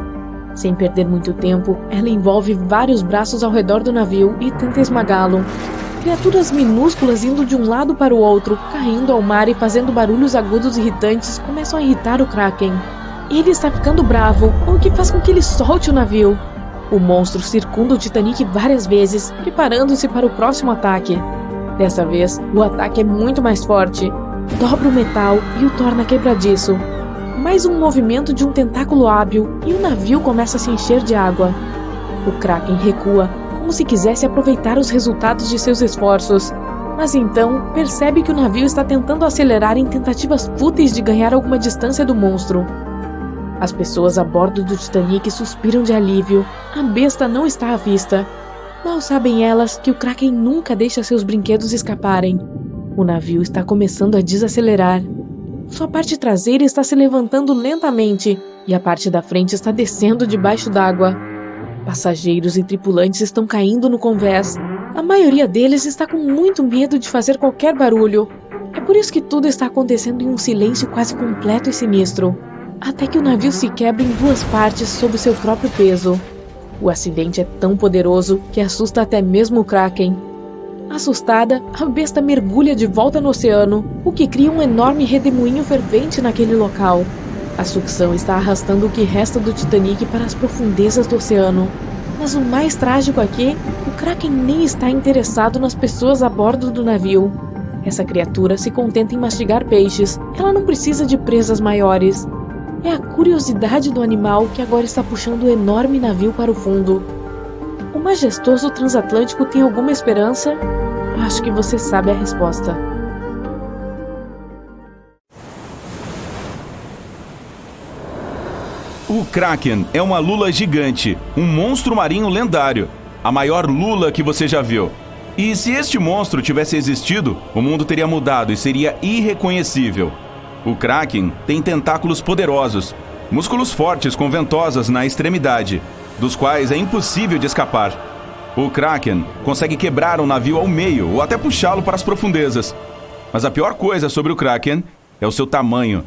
Sem perder muito tempo, ela envolve vários braços ao redor do navio e tenta esmagá-lo. Criaturas minúsculas indo de um lado para o outro, caindo ao mar e fazendo barulhos agudos irritantes começam a irritar o Kraken. Ele está ficando bravo, o que faz com que ele solte o navio. O monstro circunda o Titanic várias vezes, preparando-se para o próximo ataque. Dessa vez, o ataque é muito mais forte. Dobra o metal e o torna quebradiço. Mais um movimento de um tentáculo hábil e o navio começa a se encher de água. O Kraken recua, como se quisesse aproveitar os resultados de seus esforços. Mas então, percebe que o navio está tentando acelerar em tentativas fúteis de ganhar alguma distância do monstro. As pessoas a bordo do Titanic suspiram de alívio. A besta não está à vista. Mal sabem elas que o Kraken nunca deixa seus brinquedos escaparem. O navio está começando a desacelerar. Sua parte traseira está se levantando lentamente e a parte da frente está descendo debaixo d'água. Passageiros e tripulantes estão caindo no convés. A maioria deles está com muito medo de fazer qualquer barulho. É Por isso que tudo está acontecendo em um silêncio quase completo e sinistro, até que o navio se quebra em duas partes sob seu próprio peso. O acidente é tão poderoso que assusta até mesmo o Kraken. Assustada, a besta mergulha de volta no oceano, o que cria um enorme redemoinho fervente naquele local. A sucção está arrastando o que resta do Titanic para as profundezas do oceano. Mas o mais trágico aqui, o Kraken nem está interessado nas pessoas a bordo do navio. Essa criatura se contenta em mastigar peixes, ela não precisa de presas maiores. É a curiosidade do animal que agora está puxando o enorme navio para o fundo. O majestoso transatlântico tem alguma esperança? Acho que você sabe a resposta. O Kraken é uma lula gigante, um monstro marinho lendário, a maior lula que você já viu. E se este monstro tivesse existido, o mundo teria mudado e seria irreconhecível. O Kraken tem tentáculos poderosos, músculos fortes com ventosas na extremidade, dos quais é impossível de escapar. O Kraken consegue quebrar um navio ao meio ou até puxá-lo para as profundezas. Mas a pior coisa sobre o Kraken é o seu tamanho.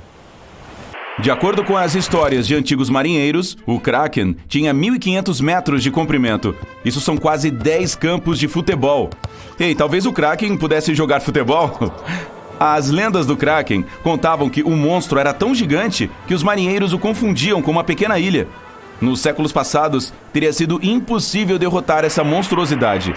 De acordo com as histórias de antigos marinheiros, o Kraken tinha 1.500 metros de comprimento. Isso são quase 10 campos de futebol. Ei, talvez o Kraken pudesse jogar futebol? As lendas do Kraken contavam que o monstro era tão gigante que os marinheiros o confundiam com uma pequena ilha. Nos séculos passados, teria sido impossível derrotar essa monstruosidade.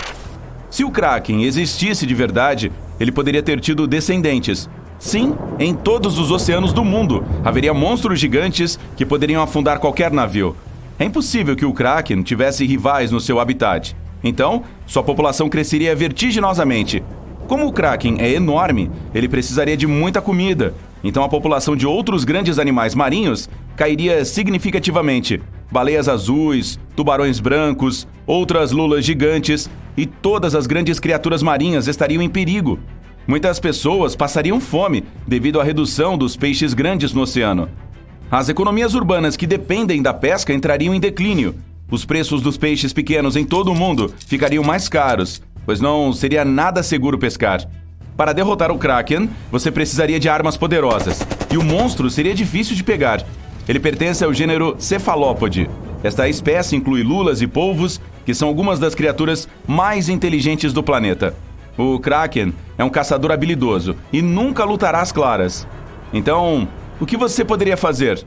Se o Kraken existisse de verdade, ele poderia ter tido descendentes. Sim, em todos os oceanos do mundo, haveria monstros gigantes que poderiam afundar qualquer navio. É impossível que o Kraken tivesse rivais no seu habitat. Então, sua população cresceria vertiginosamente. Como o Kraken é enorme, ele precisaria de muita comida. Então a população de outros grandes animais marinhos cairia significativamente. Baleias azuis, tubarões brancos, outras lulas gigantes e todas as grandes criaturas marinhas estariam em perigo. Muitas pessoas passariam fome devido à redução dos peixes grandes no oceano. As economias urbanas que dependem da pesca entrariam em declínio. Os preços dos peixes pequenos em todo o mundo ficariam mais caros, pois não seria nada seguro pescar. Para derrotar o Kraken, você precisaria de armas poderosas, e o monstro seria difícil de pegar. Ele pertence ao gênero Cefalópode. Esta espécie inclui lulas e polvos, que são algumas das criaturas mais inteligentes do planeta. O Kraken é um caçador habilidoso e nunca lutará às claras. Então, o que você poderia fazer?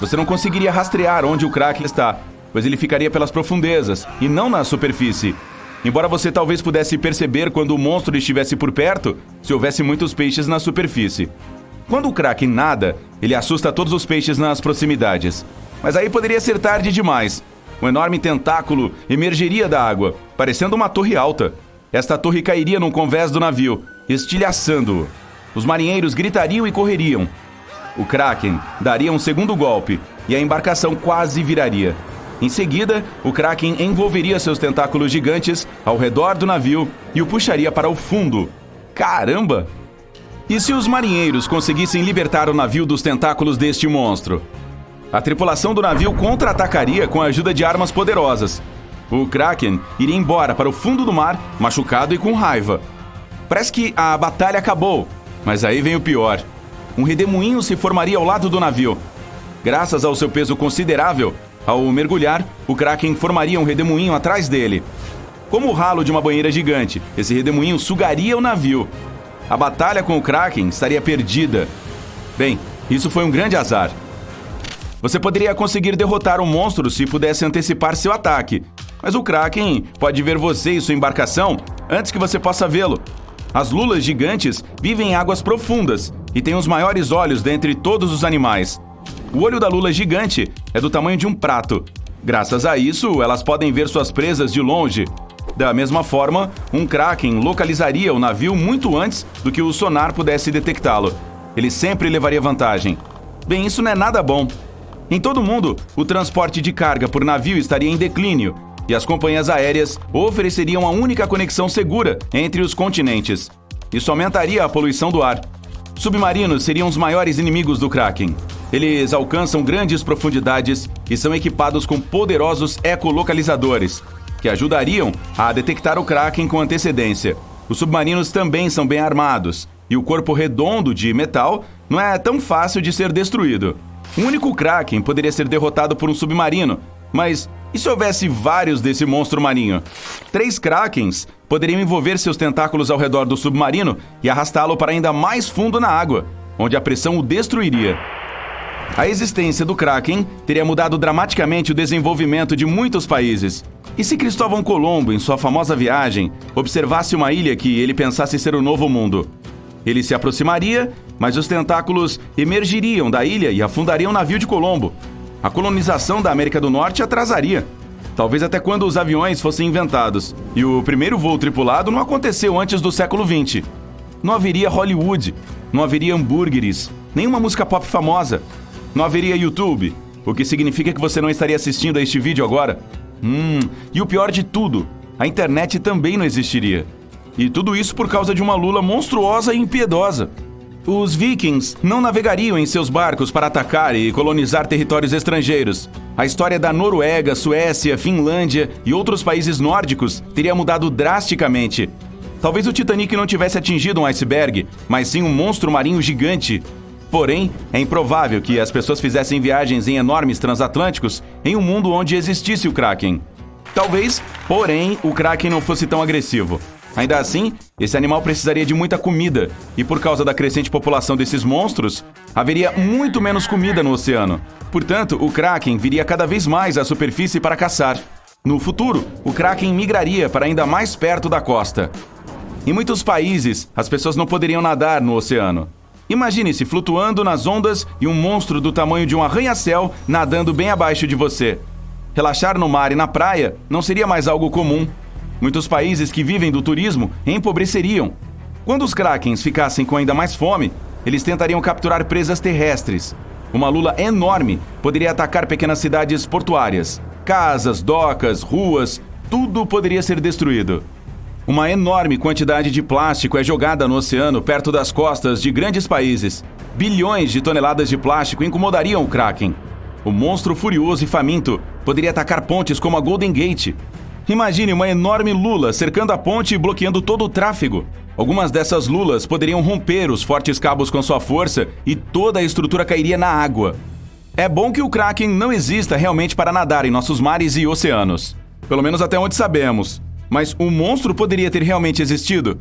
Você não conseguiria rastrear onde o Kraken está, pois ele ficaria pelas profundezas e não na superfície. Embora você talvez pudesse perceber quando o monstro estivesse por perto, se houvesse muitos peixes na superfície. Quando o Kraken nada, ele assusta todos os peixes nas proximidades. Mas aí poderia ser tarde demais. Um enorme tentáculo emergeria da água, parecendo uma torre alta. Esta torre cairia num convés do navio, estilhaçando-o. Os marinheiros gritariam e correriam. O Kraken daria um segundo golpe e a embarcação quase viraria. Em seguida, o Kraken envolveria seus tentáculos gigantes ao redor do navio e o puxaria para o fundo. Caramba! E se os marinheiros conseguissem libertar o navio dos tentáculos deste monstro? A tripulação do navio contra-atacaria com a ajuda de armas poderosas. O Kraken iria embora para o fundo do mar, machucado e com raiva. Parece que a batalha acabou, mas aí vem o pior. Um redemoinho se formaria ao lado do navio. Graças ao seu peso considerável, ao mergulhar, o Kraken formaria um redemoinho atrás dele. Como o ralo de uma banheira gigante, esse redemoinho sugaria o navio. A batalha com o Kraken estaria perdida. Bem, isso foi um grande azar. Você poderia conseguir derrotar o monstro se pudesse antecipar seu ataque, mas o Kraken pode ver você e sua embarcação antes que você possa vê-lo. As lulas gigantes vivem em águas profundas e têm os maiores olhos dentre todos os animais. O olho da lula gigante é do tamanho de um prato. Graças a isso, elas podem ver suas presas de longe. Da mesma forma, um Kraken localizaria o navio muito antes do que o sonar pudesse detectá-lo. Ele sempre levaria vantagem. Bem, isso não é nada bom. Em todo o mundo, o transporte de carga por navio estaria em declínio e as companhias aéreas ofereceriam a única conexão segura entre os continentes. Isso aumentaria a poluição do ar. Submarinos seriam os maiores inimigos do Kraken. Eles alcançam grandes profundidades e são equipados com poderosos ecolocalizadores, que ajudariam a detectar o Kraken com antecedência. Os submarinos também são bem armados. e o corpo redondo de metal não é tão fácil de ser destruído. Um único Kraken poderia ser derrotado por um submarino, mas e se houvesse vários desse monstro marinho? 3 Krakens poderiam envolver seus tentáculos ao redor do submarino e arrastá-lo para ainda mais fundo na água, onde a pressão o destruiria. A existência do Kraken teria mudado dramaticamente o desenvolvimento de muitos países. E se Cristóvão Colombo, em sua famosa viagem, observasse uma ilha que ele pensasse ser o Novo Mundo? Ele se aproximaria, mas os tentáculos emergiriam da ilha e afundariam o navio de Colombo. A colonização da América do Norte atrasaria, talvez até quando os aviões fossem inventados. E o primeiro voo tripulado não aconteceu antes do século XX. Não haveria Hollywood, não haveria hambúrgueres, nenhuma música pop famosa. Não haveria YouTube, o que significa que você não estaria assistindo a este vídeo agora. E o pior de tudo, a internet também não existiria. E tudo isso por causa de uma lula monstruosa e impiedosa. Os vikings não navegariam em seus barcos para atacar e colonizar territórios estrangeiros. A história da Noruega, Suécia, Finlândia e outros países nórdicos teria mudado drasticamente. Talvez o Titanic não tivesse atingido um iceberg, mas sim um monstro marinho gigante. Porém, é improvável que as pessoas fizessem viagens em enormes transatlânticos em um mundo onde existisse o Kraken. Talvez, porém, o Kraken não fosse tão agressivo. Ainda assim, esse animal precisaria de muita comida, e por causa da crescente população desses monstros, haveria muito menos comida no oceano. Portanto, o Kraken viria cada vez mais à superfície para caçar. No futuro, o Kraken migraria para ainda mais perto da costa. Em muitos países, as pessoas não poderiam nadar no oceano. Imagine-se flutuando nas ondas e um monstro do tamanho de um arranha-céu nadando bem abaixo de você. Relaxar no mar e na praia não seria mais algo comum. Muitos países que vivem do turismo empobreceriam. Quando os Krakens ficassem com ainda mais fome, eles tentariam capturar presas terrestres. Uma lula enorme poderia atacar pequenas cidades portuárias. Casas, docas, ruas, tudo poderia ser destruído. Uma enorme quantidade de plástico é jogada no oceano perto das costas de grandes países. Bilhões de toneladas de plástico incomodariam o Kraken. O monstro furioso e faminto poderia atacar pontes como a Golden Gate. Imagine uma enorme lula cercando a ponte e bloqueando todo o tráfego. Algumas dessas lulas poderiam romper os fortes cabos com sua força e toda a estrutura cairia na água. É bom que o Kraken não exista realmente para nadar em nossos mares e oceanos. Pelo menos até onde sabemos. Mas o monstro poderia ter realmente existido?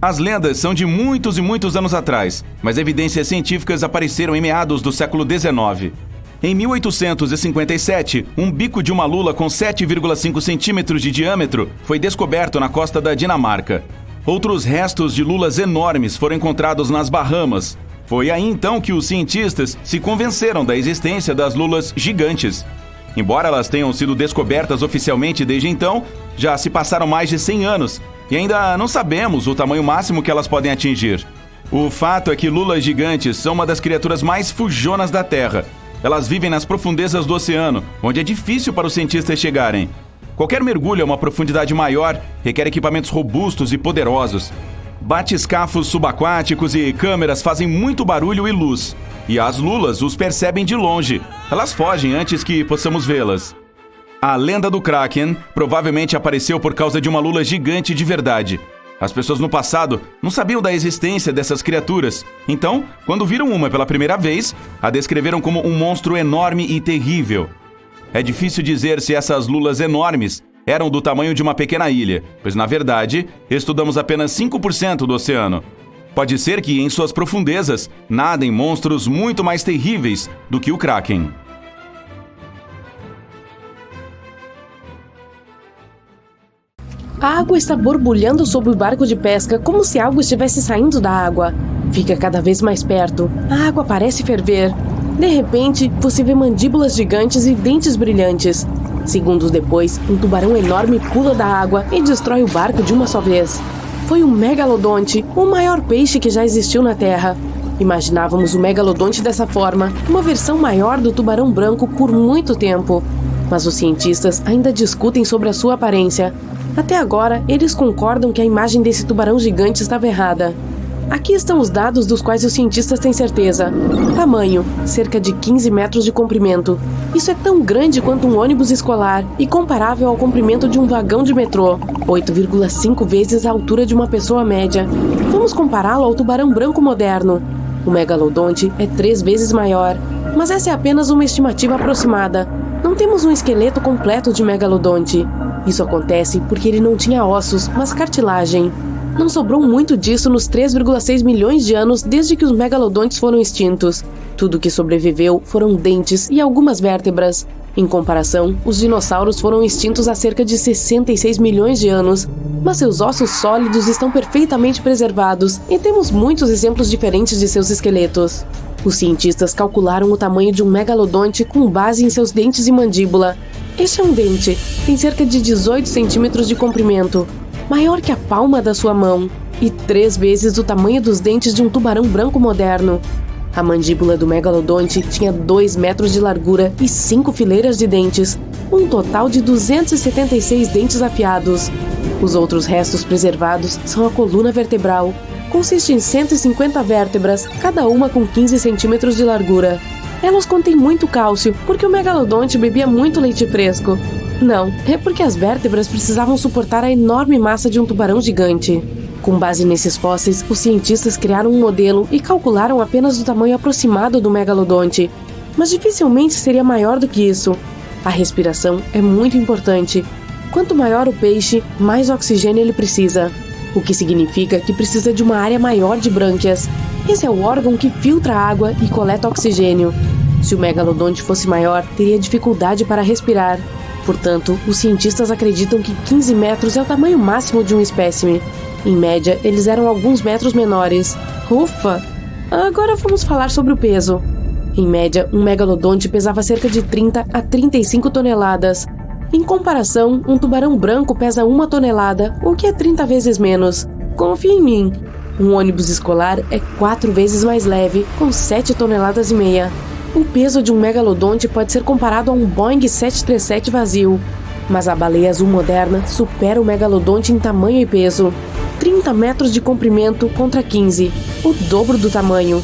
As lendas são de muitos e muitos anos atrás, mas evidências científicas apareceram em meados do século XIX. Em 1857, um bico de uma lula com 7,5 centímetros de diâmetro foi descoberto na costa da Dinamarca. Outros restos de lulas enormes foram encontrados nas Bahamas. Foi aí então que os cientistas se convenceram da existência das lulas gigantes. Embora elas tenham sido descobertas oficialmente desde então, já se passaram mais de 100 anos e ainda não sabemos o tamanho máximo que elas podem atingir. O fato é que lulas gigantes são uma das criaturas mais fujonas da Terra. Elas vivem nas profundezas do oceano, onde é difícil para os cientistas chegarem. Qualquer mergulho a uma profundidade maior requer equipamentos robustos e poderosos. Batiscafos subaquáticos e câmeras fazem muito barulho e luz. E as lulas os percebem de longe. Elas fogem antes que possamos vê-las. A lenda do Kraken provavelmente apareceu por causa de uma lula gigante de verdade. As pessoas no passado não sabiam da existência dessas criaturas. Então, quando viram uma pela primeira vez, a descreveram como um monstro enorme e terrível. É difícil dizer se essas lulas enormes eram do tamanho de uma pequena ilha, pois, na verdade, estudamos apenas 5% do oceano. Pode ser que, em suas profundezas, nadem monstros muito mais terríveis do que o Kraken. A água está borbulhando sobre o barco de pesca como se algo estivesse saindo da água. Fica cada vez mais perto. A água parece ferver. De repente, você vê mandíbulas gigantes e dentes brilhantes. Segundos depois, um tubarão enorme pula da água e destrói o barco de uma só vez. Foi um megalodonte, o maior peixe que já existiu na Terra. Imaginávamos o megalodonte dessa forma, uma versão maior do tubarão branco por muito tempo. Mas os cientistas ainda discutem sobre a sua aparência. Até agora, eles concordam que a imagem desse tubarão gigante estava errada. Aqui estão os dados dos quais os cientistas têm certeza. Tamanho: cerca de 15 metros de comprimento. Isso é tão grande quanto um ônibus escolar e comparável ao comprimento de um vagão de metrô. 8,5 vezes a altura de uma pessoa média. Vamos compará-lo ao tubarão branco moderno. O megalodonte é 3 vezes maior, mas essa é apenas uma estimativa aproximada. Não temos um esqueleto completo de megalodonte. Isso acontece porque ele não tinha ossos, mas cartilagem. Não sobrou muito disso nos 3,6 milhões de anos desde que os megalodontes foram extintos. Tudo que sobreviveu foram dentes e algumas vértebras. Em comparação, os dinossauros foram extintos há cerca de 66 milhões de anos, mas seus ossos sólidos estão perfeitamente preservados e temos muitos exemplos diferentes de seus esqueletos. Os cientistas calcularam o tamanho de um megalodonte com base em seus dentes e mandíbula. Este é um dente, tem cerca de 18 centímetros de comprimento, maior que a palma da sua mão, e 3 vezes o tamanho dos dentes de um tubarão branco moderno. A mandíbula do megalodonte tinha 2 metros de largura e 5 fileiras de dentes, um total de 276 dentes afiados. Os outros restos preservados são a coluna vertebral. Consiste em 150 vértebras, cada uma com 15 centímetros de largura. Elas contêm muito cálcio, porque o megalodonte bebia muito leite fresco. Não, é porque as vértebras precisavam suportar a enorme massa de um tubarão gigante. Com base nesses fósseis, os cientistas criaram um modelo e calcularam apenas o tamanho aproximado do megalodonte, mas dificilmente seria maior do que isso. A respiração é muito importante. Quanto maior o peixe, mais oxigênio ele precisa, o que significa que precisa de uma área maior de brânquias. Esse é o órgão que filtra a água e coleta oxigênio. Se o megalodonte fosse maior, teria dificuldade para respirar. Portanto, os cientistas acreditam que 15 metros é o tamanho máximo de um espécime. Em média, eles eram alguns metros menores. Ufa! Agora vamos falar sobre o peso. Em média, um megalodonte pesava cerca de 30 a 35 toneladas. Em comparação, um tubarão branco pesa 1 tonelada, o que é 30 vezes menos. Confie em mim. Um ônibus escolar é 4 vezes mais leve, com 7 toneladas e meia. O peso de um megalodonte pode ser comparado a um Boeing 737 vazio. Mas a baleia azul moderna supera o megalodonte em tamanho e peso. 30 metros de comprimento contra 15, o dobro do tamanho.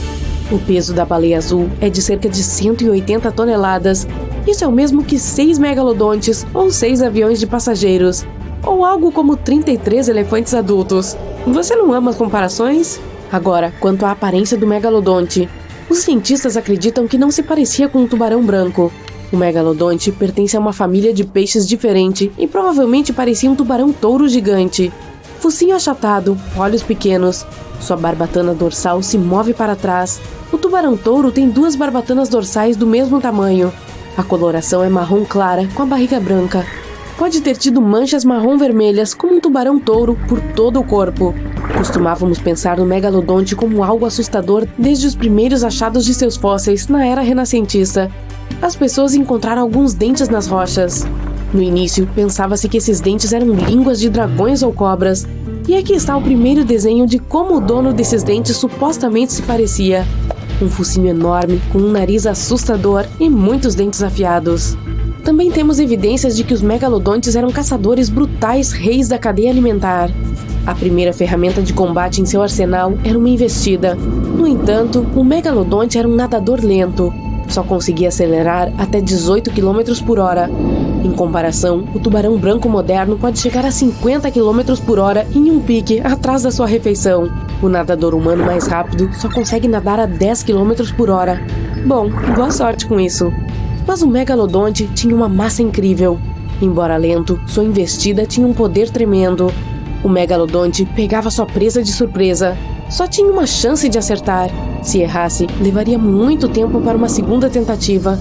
O peso da baleia azul é de cerca de 180 toneladas. Isso é o mesmo que 6 megalodontes ou 6 aviões de passageiros, ou algo como 33 elefantes adultos. Você não ama as comparações? Agora, quanto à aparência do megalodonte. Os cientistas acreditam que não se parecia com um tubarão branco. O megalodonte pertence a uma família de peixes diferente e provavelmente parecia um tubarão-touro gigante. Focinho achatado, olhos pequenos. Sua barbatana dorsal se move para trás. O tubarão-touro tem 2 barbatanas dorsais do mesmo tamanho. A coloração é marrom clara, com a barriga branca. Pode ter tido manchas marrom-vermelhas, como um tubarão-touro, por todo o corpo. Costumávamos pensar no megalodonte como algo assustador desde os primeiros achados de seus fósseis na era renascentista. As pessoas encontraram alguns dentes nas rochas. No início, pensava-se que esses dentes eram línguas de dragões ou cobras. E aqui está o primeiro desenho de como o dono desses dentes supostamente se parecia. Um focinho enorme, com um nariz assustador e muitos dentes afiados. Também temos evidências de que os megalodontes eram caçadores brutais reis da cadeia alimentar. A primeira ferramenta de combate em seu arsenal era uma investida. No entanto, o megalodonte era um nadador lento. Só conseguia acelerar até 18 km por hora. Em comparação, o tubarão branco moderno pode chegar a 50 km por hora em um pique atrás da sua refeição. O nadador humano mais rápido só consegue nadar a 10 km por hora. Bom, boa sorte com isso. Mas o megalodonte tinha uma massa incrível. Embora lento, sua investida tinha um poder tremendo. O megalodonte pegava sua presa de surpresa. Só tinha uma chance de acertar. Se errasse, levaria muito tempo para uma segunda tentativa.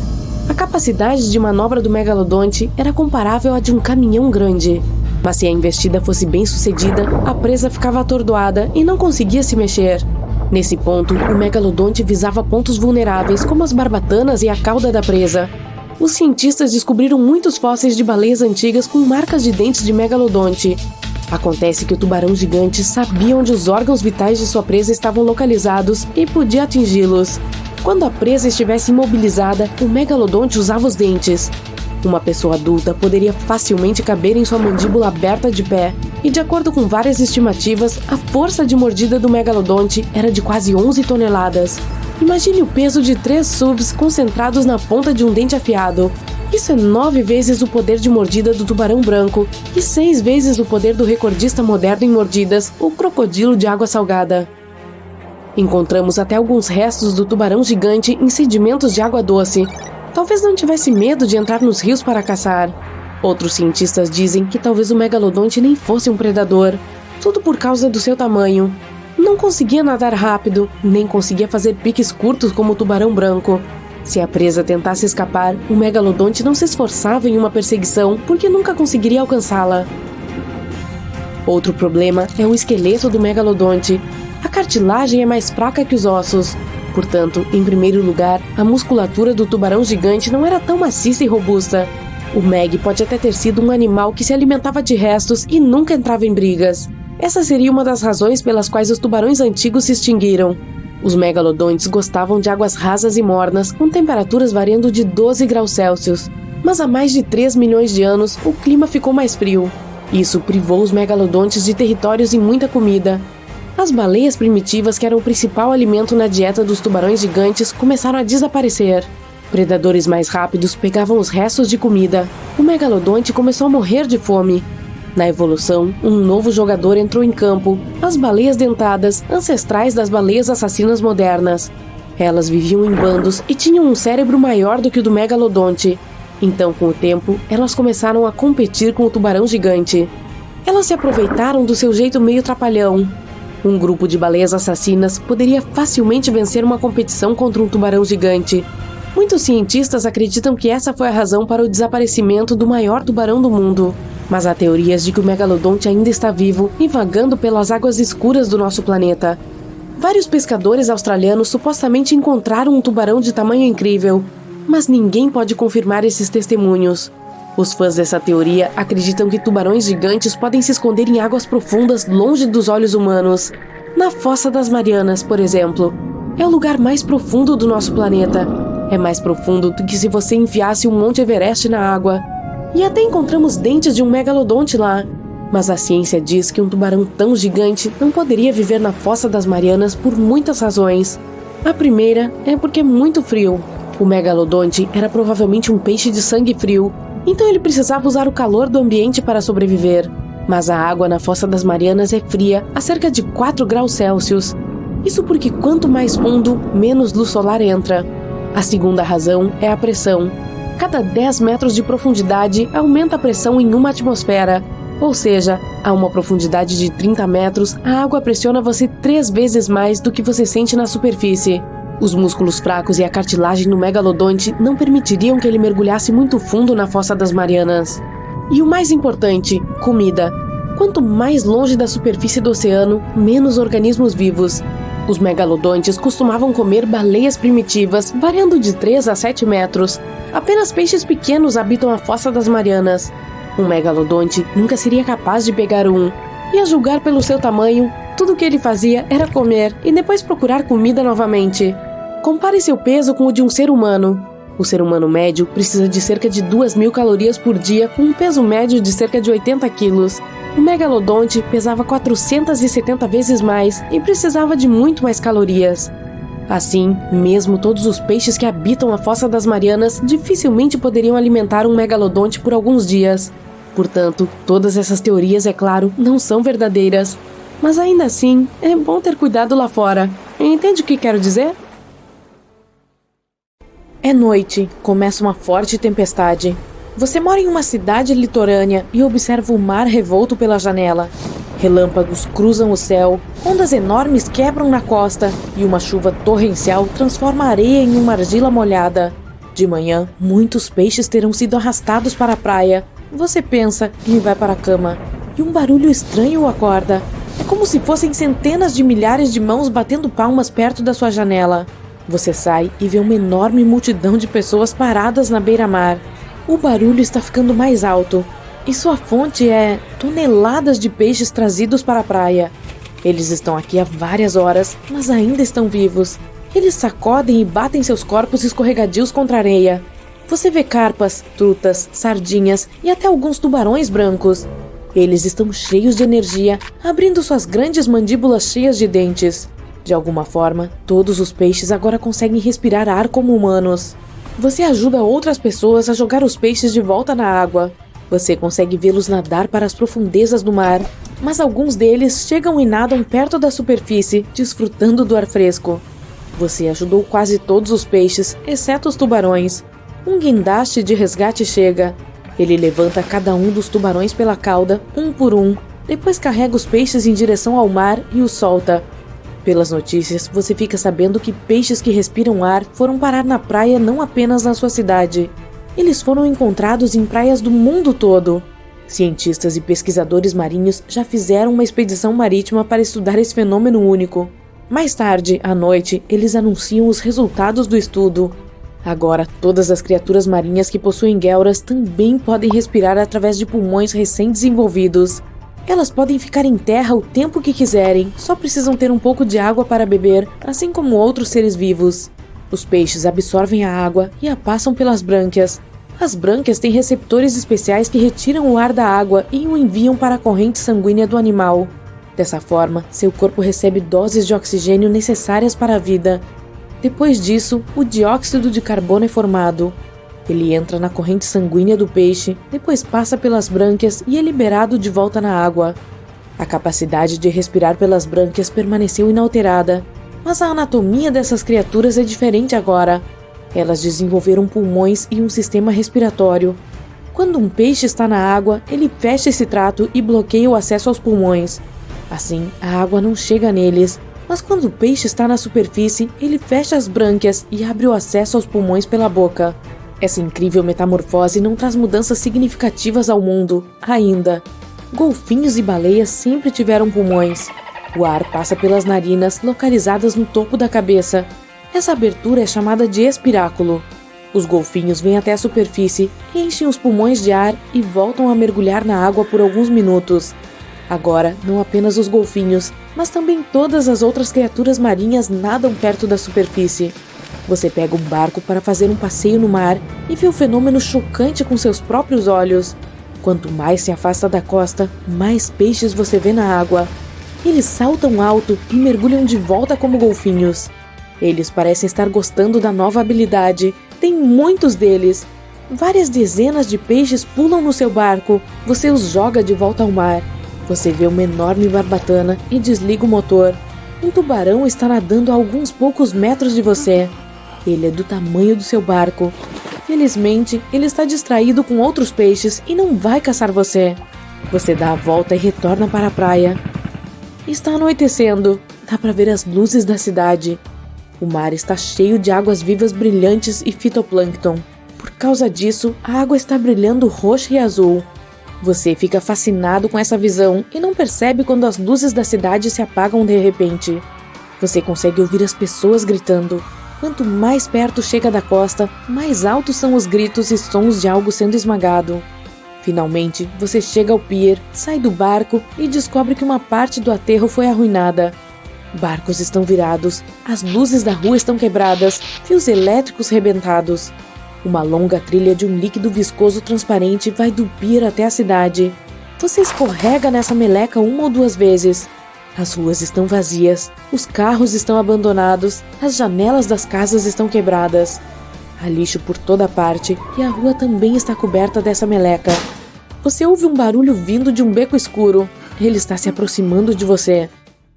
A capacidade de manobra do megalodonte era comparável à de um caminhão grande. Mas se a investida fosse bem sucedida, a presa ficava atordoada e não conseguia se mexer. Nesse ponto, o megalodonte visava pontos vulneráveis, como as barbatanas e a cauda da presa. Os cientistas descobriram muitos fósseis de baleias antigas com marcas de dentes de megalodonte. Acontece que o tubarão gigante sabia onde os órgãos vitais de sua presa estavam localizados e podia atingi-los. Quando a presa estivesse imobilizada, o megalodonte usava os dentes. Uma pessoa adulta poderia facilmente caber em sua mandíbula aberta de pé. e de acordo com várias estimativas, a força de mordida do megalodonte era de quase 11 toneladas. Imagine o peso de 3 SUVs concentrados na ponta de um dente afiado. Isso é 9 vezes o poder de mordida do tubarão branco e 6 vezes o poder do recordista moderno em mordidas, o crocodilo de água salgada. Encontramos até alguns restos do tubarão gigante em sedimentos de água doce. Talvez não tivesse medo de entrar nos rios para caçar. Outros cientistas dizem que talvez o megalodonte nem fosse um predador. Tudo por causa do seu tamanho. Não conseguia nadar rápido, nem conseguia fazer piques curtos como o tubarão branco. Se a presa tentasse escapar, o megalodonte não se esforçava em uma perseguição porque nunca conseguiria alcançá-la. Outro problema é o esqueleto do megalodonte. A cartilagem é mais fraca que os ossos. Portanto, em primeiro lugar, a musculatura do tubarão gigante não era tão maciça e robusta. O Meg pode até ter sido um animal que se alimentava de restos e nunca entrava em brigas. Essa seria uma das razões pelas quais os tubarões antigos se extinguiram. Os megalodontes gostavam de águas rasas e mornas, com temperaturas variando de 12 graus Celsius. Mas há mais de 3 milhões de anos, o clima ficou mais frio. Isso privou os megalodontes de territórios e muita comida. As baleias primitivas, que eram o principal alimento na dieta dos tubarões gigantes, começaram a desaparecer. Predadores mais rápidos pegavam os restos de comida. O megalodonte começou a morrer de fome. Na evolução, um novo jogador entrou em campo: as baleias dentadas, ancestrais das baleias assassinas modernas. Elas viviam em bandos e tinham um cérebro maior do que o do megalodonte. Então, com o tempo, elas começaram a competir com o tubarão gigante. Elas se aproveitaram do seu jeito meio trapalhão. Um grupo de baleias assassinas poderia facilmente vencer uma competição contra um tubarão gigante. Muitos cientistas acreditam que essa foi a razão para o desaparecimento do maior tubarão do mundo. Mas há teorias de que o megalodonte ainda está vivo e vagando pelas águas escuras do nosso planeta. Vários pescadores australianos supostamente encontraram um tubarão de tamanho incrível, mas ninguém pode confirmar esses testemunhos. Os fãs dessa teoria acreditam que tubarões gigantes podem se esconder em águas profundas longe dos olhos humanos. Na Fossa das Marianas, por exemplo. É o lugar mais profundo do nosso planeta. É mais profundo do que se você enfiasse um Monte Everest na água. E até encontramos dentes de um megalodonte lá. Mas a ciência diz que um tubarão tão gigante não poderia viver na Fossa das Marianas por muitas razões. A primeira é porque é muito frio. O megalodonte era provavelmente um peixe de sangue frio, então ele precisava usar o calor do ambiente para sobreviver. Mas a água na Fossa das Marianas é fria, a cerca de 4 graus Celsius. Isso porque quanto mais fundo, menos luz solar entra. A segunda razão é a pressão. Cada 10 metros de profundidade aumenta a pressão em uma atmosfera. Ou seja, a uma profundidade de 30 metros, a água pressiona você 3 vezes mais do que você sente na superfície. Os músculos fracos e a cartilagem do megalodonte não permitiriam que ele mergulhasse muito fundo na Fossa das Marianas. E o mais importante, comida. Quanto mais longe da superfície do oceano, menos organismos vivos. Os megalodontes costumavam comer baleias primitivas, variando de 3 a 7 metros. Apenas peixes pequenos habitam a Fossa das Marianas. Um megalodonte nunca seria capaz de pegar um. E a julgar pelo seu tamanho, tudo o que ele fazia era comer e depois procurar comida novamente. Compare seu peso com o de um ser humano. O ser humano médio precisa de cerca de 2.000 calorias por dia, com um peso médio de cerca de 80 quilos. O megalodonte pesava 470 vezes mais e precisava de muito mais calorias. Assim, mesmo todos os peixes que habitam a Fossa das Marianas dificilmente poderiam alimentar um megalodonte por alguns dias. Portanto, todas essas teorias, é claro, não são verdadeiras. Mas ainda assim, é bom ter cuidado lá fora. Entende o que quero dizer? É noite, começa uma forte tempestade. Você mora em uma cidade litorânea e observa o mar revolto pela janela. Relâmpagos cruzam o céu, ondas enormes quebram na costa e uma chuva torrencial transforma a areia em uma argila molhada. De manhã, muitos peixes terão sido arrastados para a praia. Você pensa e vai para a cama. E um barulho estranho o acorda. É como se fossem centenas de milhares de mãos batendo palmas perto da sua janela. Você sai e vê uma enorme multidão de pessoas paradas na beira-mar. O barulho está ficando mais alto. E sua fonte é toneladas de peixes trazidos para a praia. Eles estão aqui há várias horas, mas ainda estão vivos. Eles sacodem e batem seus corpos escorregadios contra a areia. Você vê carpas, trutas, sardinhas e até alguns tubarões brancos. Eles estão cheios de energia, abrindo suas grandes mandíbulas cheias de dentes. De alguma forma, todos os peixes agora conseguem respirar ar como humanos. Você ajuda outras pessoas a jogar os peixes de volta na água. Você consegue vê-los nadar para as profundezas do mar, mas alguns deles chegam e nadam perto da superfície, desfrutando do ar fresco. Você ajudou quase todos os peixes, exceto os tubarões. Um guindaste de resgate chega. Ele levanta cada um dos tubarões pela cauda, um por um, depois carrega os peixes em direção ao mar e os solta. Pelas notícias, você fica sabendo que peixes que respiram ar foram parar na praia não apenas na sua cidade. Eles foram encontrados em praias do mundo todo. Cientistas e pesquisadores marinhos já fizeram uma expedição marítima para estudar esse fenômeno único. Mais tarde, à noite, eles anunciam os resultados do estudo. Agora, todas as criaturas marinhas que possuem guelras também podem respirar através de pulmões recém-desenvolvidos. Elas podem ficar em terra o tempo que quiserem, só precisam ter um pouco de água para beber, assim como outros seres vivos. Os peixes absorvem a água e a passam pelas brânquias. As brânquias têm receptores especiais que retiram o ar da água e o enviam para a corrente sanguínea do animal. Dessa forma, seu corpo recebe doses de oxigênio necessárias para a vida. Depois disso, o dióxido de carbono é formado. Ele entra na corrente sanguínea do peixe, depois passa pelas brânquias e é liberado de volta na água. A capacidade de respirar pelas brânquias permaneceu inalterada, mas a anatomia dessas criaturas é diferente agora. Elas desenvolveram pulmões e um sistema respiratório. Quando um peixe está na água, ele fecha esse trato e bloqueia o acesso aos pulmões. Assim, a água não chega neles, mas quando o peixe está na superfície, ele fecha as brânquias e abre o acesso aos pulmões pela boca. Essa incrível metamorfose não traz mudanças significativas ao mundo, ainda. Golfinhos e baleias sempre tiveram pulmões. O ar passa pelas narinas localizadas no topo da cabeça. Essa abertura é chamada de espiráculo. Os golfinhos vêm até a superfície, enchem os pulmões de ar e voltam a mergulhar na água por alguns minutos. Agora, não apenas os golfinhos, mas também todas as outras criaturas marinhas nadam perto da superfície. Você pega um barco para fazer um passeio no mar e vê o fenômeno chocante com seus próprios olhos. Quanto mais se afasta da costa, mais peixes você vê na água. Eles saltam alto e mergulham de volta como golfinhos. Eles parecem estar gostando da nova habilidade. Tem muitos deles. Várias dezenas de peixes pulam no seu barco. Você os joga de volta ao mar. Você vê uma enorme barbatana e desliga o motor. Um tubarão está nadando a alguns poucos metros de você. Ele é do tamanho do seu barco. Felizmente, ele está distraído com outros peixes e não vai caçar você. Você dá a volta e retorna para a praia. Está anoitecendo. Dá para ver as luzes da cidade. O mar está cheio de águas vivas brilhantes e fitoplâncton. Por causa disso, a água está brilhando roxa e azul. Você fica fascinado com essa visão e não percebe quando as luzes da cidade se apagam de repente. Você consegue ouvir as pessoas gritando. Quanto mais perto chega da costa, mais altos são os gritos e sons de algo sendo esmagado. Finalmente, você chega ao pier, sai do barco e descobre que uma parte do aterro foi arruinada. Barcos estão virados, as luzes da rua estão quebradas, fios elétricos rebentados. Uma longa trilha de um líquido viscoso transparente vai do pier até a cidade. Você escorrega nessa meleca uma ou duas vezes. As ruas estão vazias, os carros estão abandonados, as janelas das casas estão quebradas. Há lixo por toda parte e a rua também está coberta dessa meleca. Você ouve um barulho vindo de um beco escuro. Ele está se aproximando de você.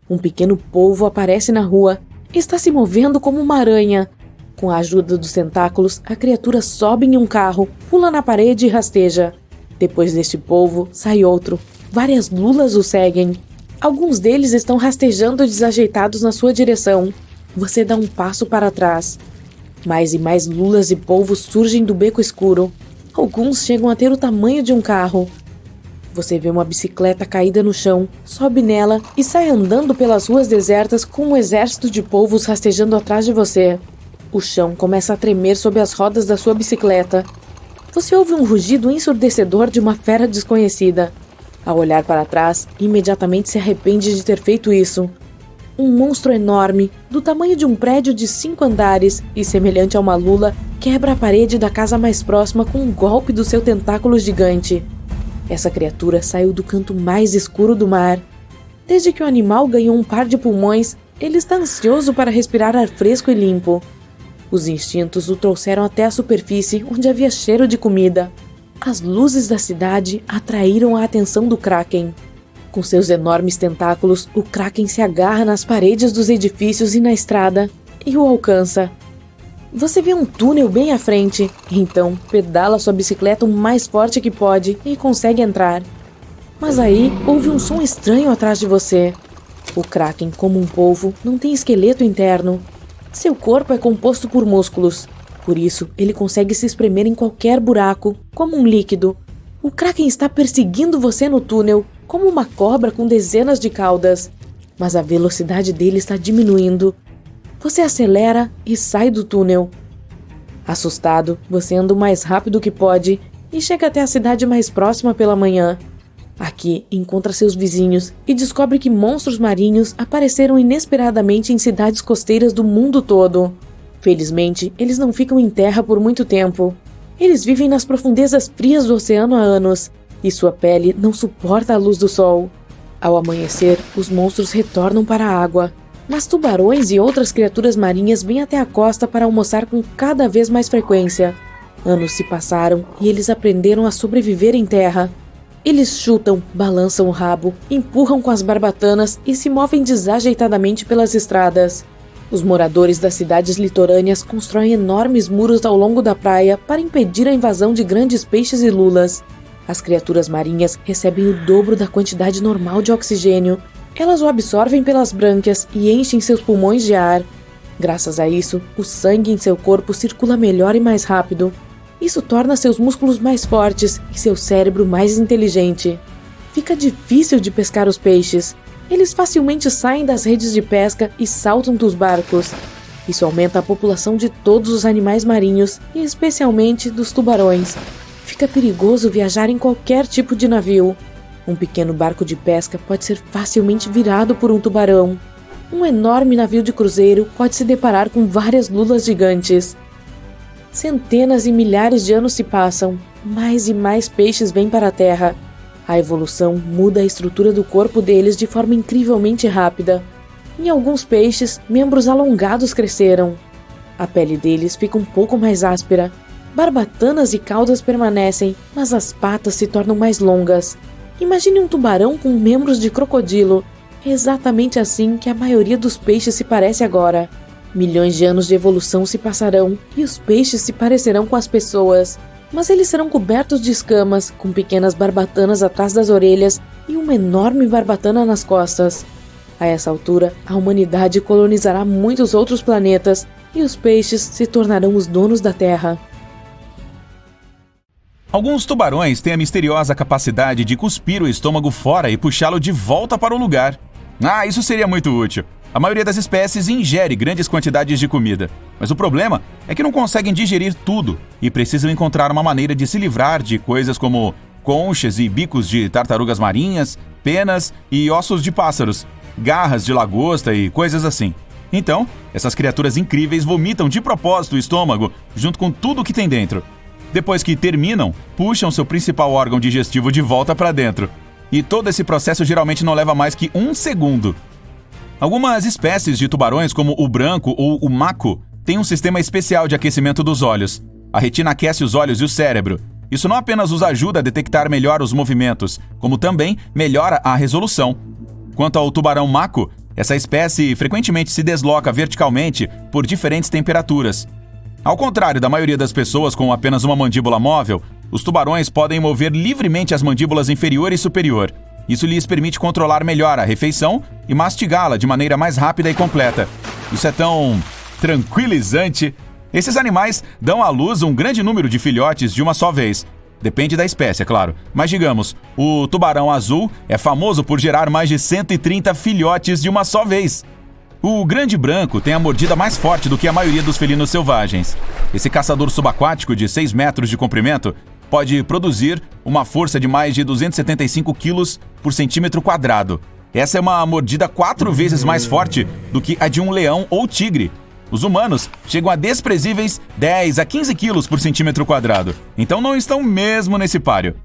Um pequeno polvo aparece na rua e está se movendo como uma aranha. Com a ajuda dos tentáculos, a criatura sobe em um carro, pula na parede e rasteja. Depois deste polvo, sai outro. Várias lulas o seguem. Alguns deles estão rastejando desajeitados na sua direção. Você dá um passo para trás. Mais e mais lulas e polvos surgem do beco escuro. Alguns chegam a ter o tamanho de um carro. Você vê uma bicicleta caída no chão, sobe nela e sai andando pelas ruas desertas com um exército de polvos rastejando atrás de você. O chão começa a tremer sob as rodas da sua bicicleta. Você ouve um rugido ensurdecedor de uma fera desconhecida. Ao olhar para trás, imediatamente se arrepende de ter feito isso. Um monstro enorme, do tamanho de um prédio de 5 andares e semelhante a uma lula, quebra a parede da casa mais próxima com um golpe do seu tentáculo gigante. Essa criatura saiu do canto mais escuro do mar. Desde que o animal ganhou um par de pulmões, ele está ansioso para respirar ar fresco e limpo. Os instintos o trouxeram até a superfície, onde havia cheiro de comida. As luzes da cidade atraíram a atenção do Kraken. Com seus enormes tentáculos, o Kraken se agarra nas paredes dos edifícios e na estrada e o alcança. Você vê um túnel bem à frente, então pedala sua bicicleta o mais forte que pode e consegue entrar. Mas aí houve um som estranho atrás de você. O Kraken, como um polvo, não tem esqueleto interno. Seu corpo é composto por músculos. Por isso, ele consegue se espremer em qualquer buraco, como um líquido. O Kraken está perseguindo você no túnel, como uma cobra com dezenas de caudas. Mas a velocidade dele está diminuindo. Você acelera e sai do túnel. Assustado, você anda o mais rápido que pode e chega até a cidade mais próxima pela manhã. Aqui encontra seus vizinhos e descobre que monstros marinhos apareceram inesperadamente em cidades costeiras do mundo todo. Felizmente, eles não ficam em terra por muito tempo. Eles vivem nas profundezas frias do oceano há anos, e sua pele não suporta a luz do sol. Ao amanhecer, os monstros retornam para a água, mas tubarões e outras criaturas marinhas vêm até a costa para almoçar com cada vez mais frequência. Anos se passaram e eles aprenderam a sobreviver em terra. Eles chutam, balançam o rabo, empurram com as barbatanas e se movem desajeitadamente pelas estradas. Os moradores das cidades litorâneas constroem enormes muros ao longo da praia para impedir a invasão de grandes peixes e lulas. As criaturas marinhas recebem o dobro da quantidade normal de oxigênio. Elas o absorvem pelas brânquias e enchem seus pulmões de ar. Graças a isso, o sangue em seu corpo circula melhor e mais rápido. Isso torna seus músculos mais fortes e seu cérebro mais inteligente. Fica difícil de pescar os peixes. Eles facilmente saem das redes de pesca e saltam dos barcos. Isso aumenta a população de todos os animais marinhos e especialmente dos tubarões. Fica perigoso viajar em qualquer tipo de navio. Um pequeno barco de pesca pode ser facilmente virado por um tubarão. Um enorme navio de cruzeiro pode se deparar com várias lulas gigantes. Centenas e milhares de anos se passam, mais e mais peixes vêm para a Terra. A evolução muda a estrutura do corpo deles de forma incrivelmente rápida. Em alguns peixes, membros alongados cresceram. A pele deles fica um pouco mais áspera. Barbatanas e caudas permanecem, mas as patas se tornam mais longas. Imagine um tubarão com membros de crocodilo. É exatamente assim que a maioria dos peixes se parece agora. Milhões de anos de evolução se passarão e os peixes se parecerão com as pessoas. Mas eles serão cobertos de escamas, com pequenas barbatanas atrás das orelhas e uma enorme barbatana nas costas. A essa altura, a humanidade colonizará muitos outros planetas e os peixes se tornarão os donos da Terra. Alguns tubarões têm a misteriosa capacidade de cuspir o estômago fora e puxá-lo de volta para o lugar. Isso seria muito útil. A maioria das espécies ingere grandes quantidades de comida, mas o problema é que não conseguem digerir tudo e precisam encontrar uma maneira de se livrar de coisas como conchas e bicos de tartarugas marinhas, penas e ossos de pássaros, garras de lagosta e coisas assim. Então, essas criaturas incríveis vomitam de propósito o estômago junto com tudo que tem dentro. Depois que terminam, puxam seu principal órgão digestivo de volta para dentro. E todo esse processo geralmente não leva mais que 1 segundo. Algumas espécies de tubarões, como o branco ou o mako, têm um sistema especial de aquecimento dos olhos. A retina aquece os olhos e o cérebro. Isso não apenas os ajuda a detectar melhor os movimentos, como também melhora a resolução. Quanto ao tubarão mako, essa espécie frequentemente se desloca verticalmente por diferentes temperaturas. Ao contrário da maioria das pessoas com apenas uma mandíbula móvel, os tubarões podem mover livremente as mandíbulas inferior e superior. Isso lhes permite controlar melhor a refeição e mastigá-la de maneira mais rápida e completa. Isso é tão tranquilizante. Esses animais dão à luz um grande número de filhotes de uma só vez. Depende da espécie, é claro. Mas digamos, o tubarão azul é famoso por gerar mais de 130 filhotes de uma só vez. O grande branco tem a mordida mais forte do que a maioria dos felinos selvagens. Esse caçador subaquático de 6 metros de comprimento pode produzir uma força de mais de 275 quilos por centímetro quadrado. Essa é uma mordida 4 vezes mais forte do que a de um leão ou tigre. Os humanos chegam a desprezíveis 10 a 15 quilos por centímetro quadrado, então não estão mesmo nesse páreo.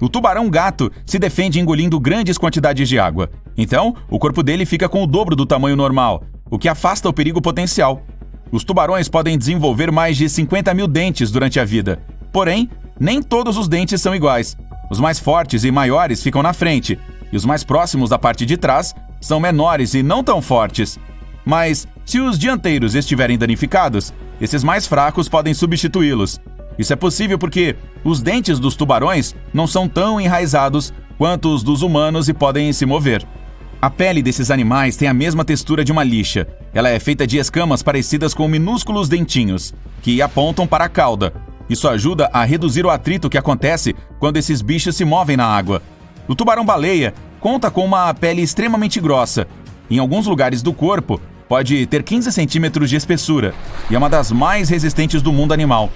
O tubarão-gato se defende engolindo grandes quantidades de água. Então, o corpo dele fica com o dobro do tamanho normal, o que afasta o perigo potencial. Os tubarões podem desenvolver mais de 50 mil dentes durante a vida. Porém, nem todos os dentes são iguais. Os mais fortes e maiores ficam na frente, e os mais próximos da parte de trás são menores e não tão fortes. Mas, se os dianteiros estiverem danificados, esses mais fracos podem substituí-los. Isso é possível porque os dentes dos tubarões não são tão enraizados quanto os dos humanos e podem se mover. A pele desses animais tem a mesma textura de uma lixa. Ela é feita de escamas parecidas com minúsculos dentinhos, que apontam para a cauda. Isso ajuda a reduzir o atrito que acontece quando esses bichos se movem na água. O tubarão-baleia conta com uma pele extremamente grossa. Em alguns lugares do corpo, pode ter 15 centímetros de espessura e é uma das mais resistentes do mundo animal.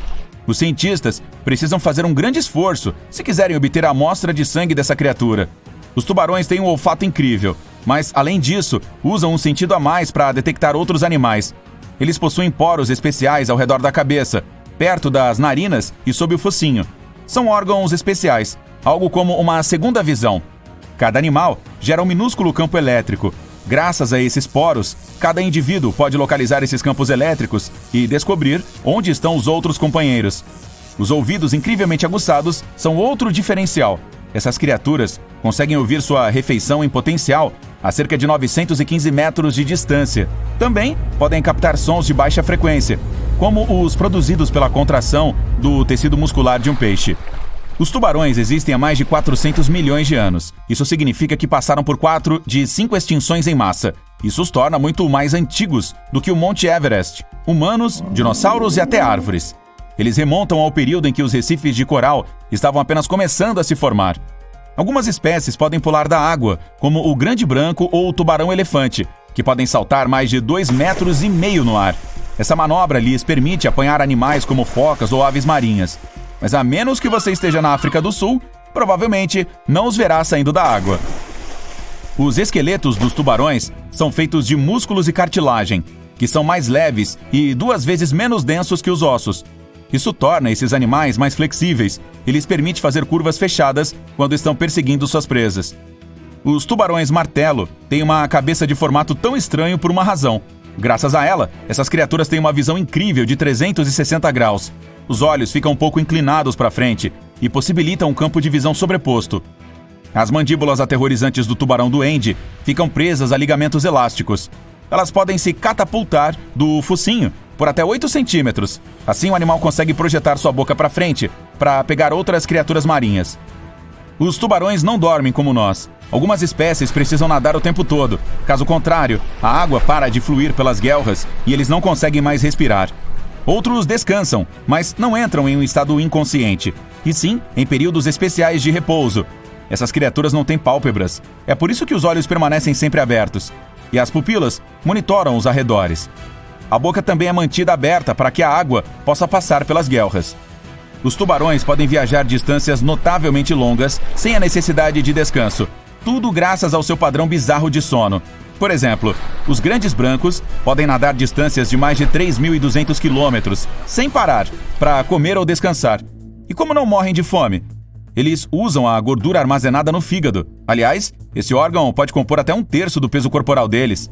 Os cientistas precisam fazer um grande esforço se quiserem obter a amostra de sangue dessa criatura. Os tubarões têm um olfato incrível, mas, além disso, usam um sentido a mais para detectar outros animais. Eles possuem poros especiais ao redor da cabeça, perto das narinas e sob o focinho. São órgãos especiais, algo como uma segunda visão. Cada animal gera um minúsculo campo elétrico. Graças a esses poros, cada indivíduo pode localizar esses campos elétricos e descobrir onde estão os outros companheiros. Os ouvidos incrivelmente aguçados são outro diferencial. Essas criaturas conseguem ouvir sua refeição em potencial a cerca de 915 metros de distância. Também podem captar sons de baixa frequência, como os produzidos pela contração do tecido muscular de um peixe. Os tubarões existem há mais de 400 milhões de anos. Isso significa que passaram por 4 de 5 extinções em massa. Isso os torna muito mais antigos do que o Monte Everest, humanos, dinossauros e até árvores. Eles remontam ao período em que os recifes de coral estavam apenas começando a se formar. Algumas espécies podem pular da água, como o grande branco ou o tubarão-elefante, que podem saltar mais de 2,5 metros no ar. Essa manobra lhes permite apanhar animais como focas ou aves marinhas. Mas a menos que você esteja na África do Sul, provavelmente não os verá saindo da água. Os esqueletos dos tubarões são feitos de músculos e cartilagem, que são mais leves e 2 vezes menos densos que os ossos. Isso torna esses animais mais flexíveis e lhes permite fazer curvas fechadas quando estão perseguindo suas presas. Os tubarões martelo têm uma cabeça de formato tão estranho por uma razão. Graças a ela, essas criaturas têm uma visão incrível de 360 graus. Os olhos ficam um pouco inclinados para frente e possibilitam um campo de visão sobreposto. As mandíbulas aterrorizantes do tubarão-duende ficam presas a ligamentos elásticos. Elas podem se catapultar do focinho por até 8 centímetros. Assim, o animal consegue projetar sua boca para frente para pegar outras criaturas marinhas. Os tubarões não dormem como nós. Algumas espécies precisam nadar o tempo todo. Caso contrário, a água para de fluir pelas guelras e eles não conseguem mais respirar. Outros descansam, mas não entram em um estado inconsciente, e sim em períodos especiais de repouso. Essas criaturas não têm pálpebras. É por isso que os olhos permanecem sempre abertos. E as pupilas monitoram os arredores. A boca também é mantida aberta para que a água possa passar pelas guelras. Os tubarões podem viajar distâncias notavelmente longas sem a necessidade de descanso. Tudo graças ao seu padrão bizarro de sono. Por exemplo, os grandes brancos podem nadar distâncias de mais de 3.200 quilômetros sem parar para comer ou descansar. E como não morrem de fome? Eles usam a gordura armazenada no fígado. Aliás, esse órgão pode compor até 1/3 do peso corporal deles.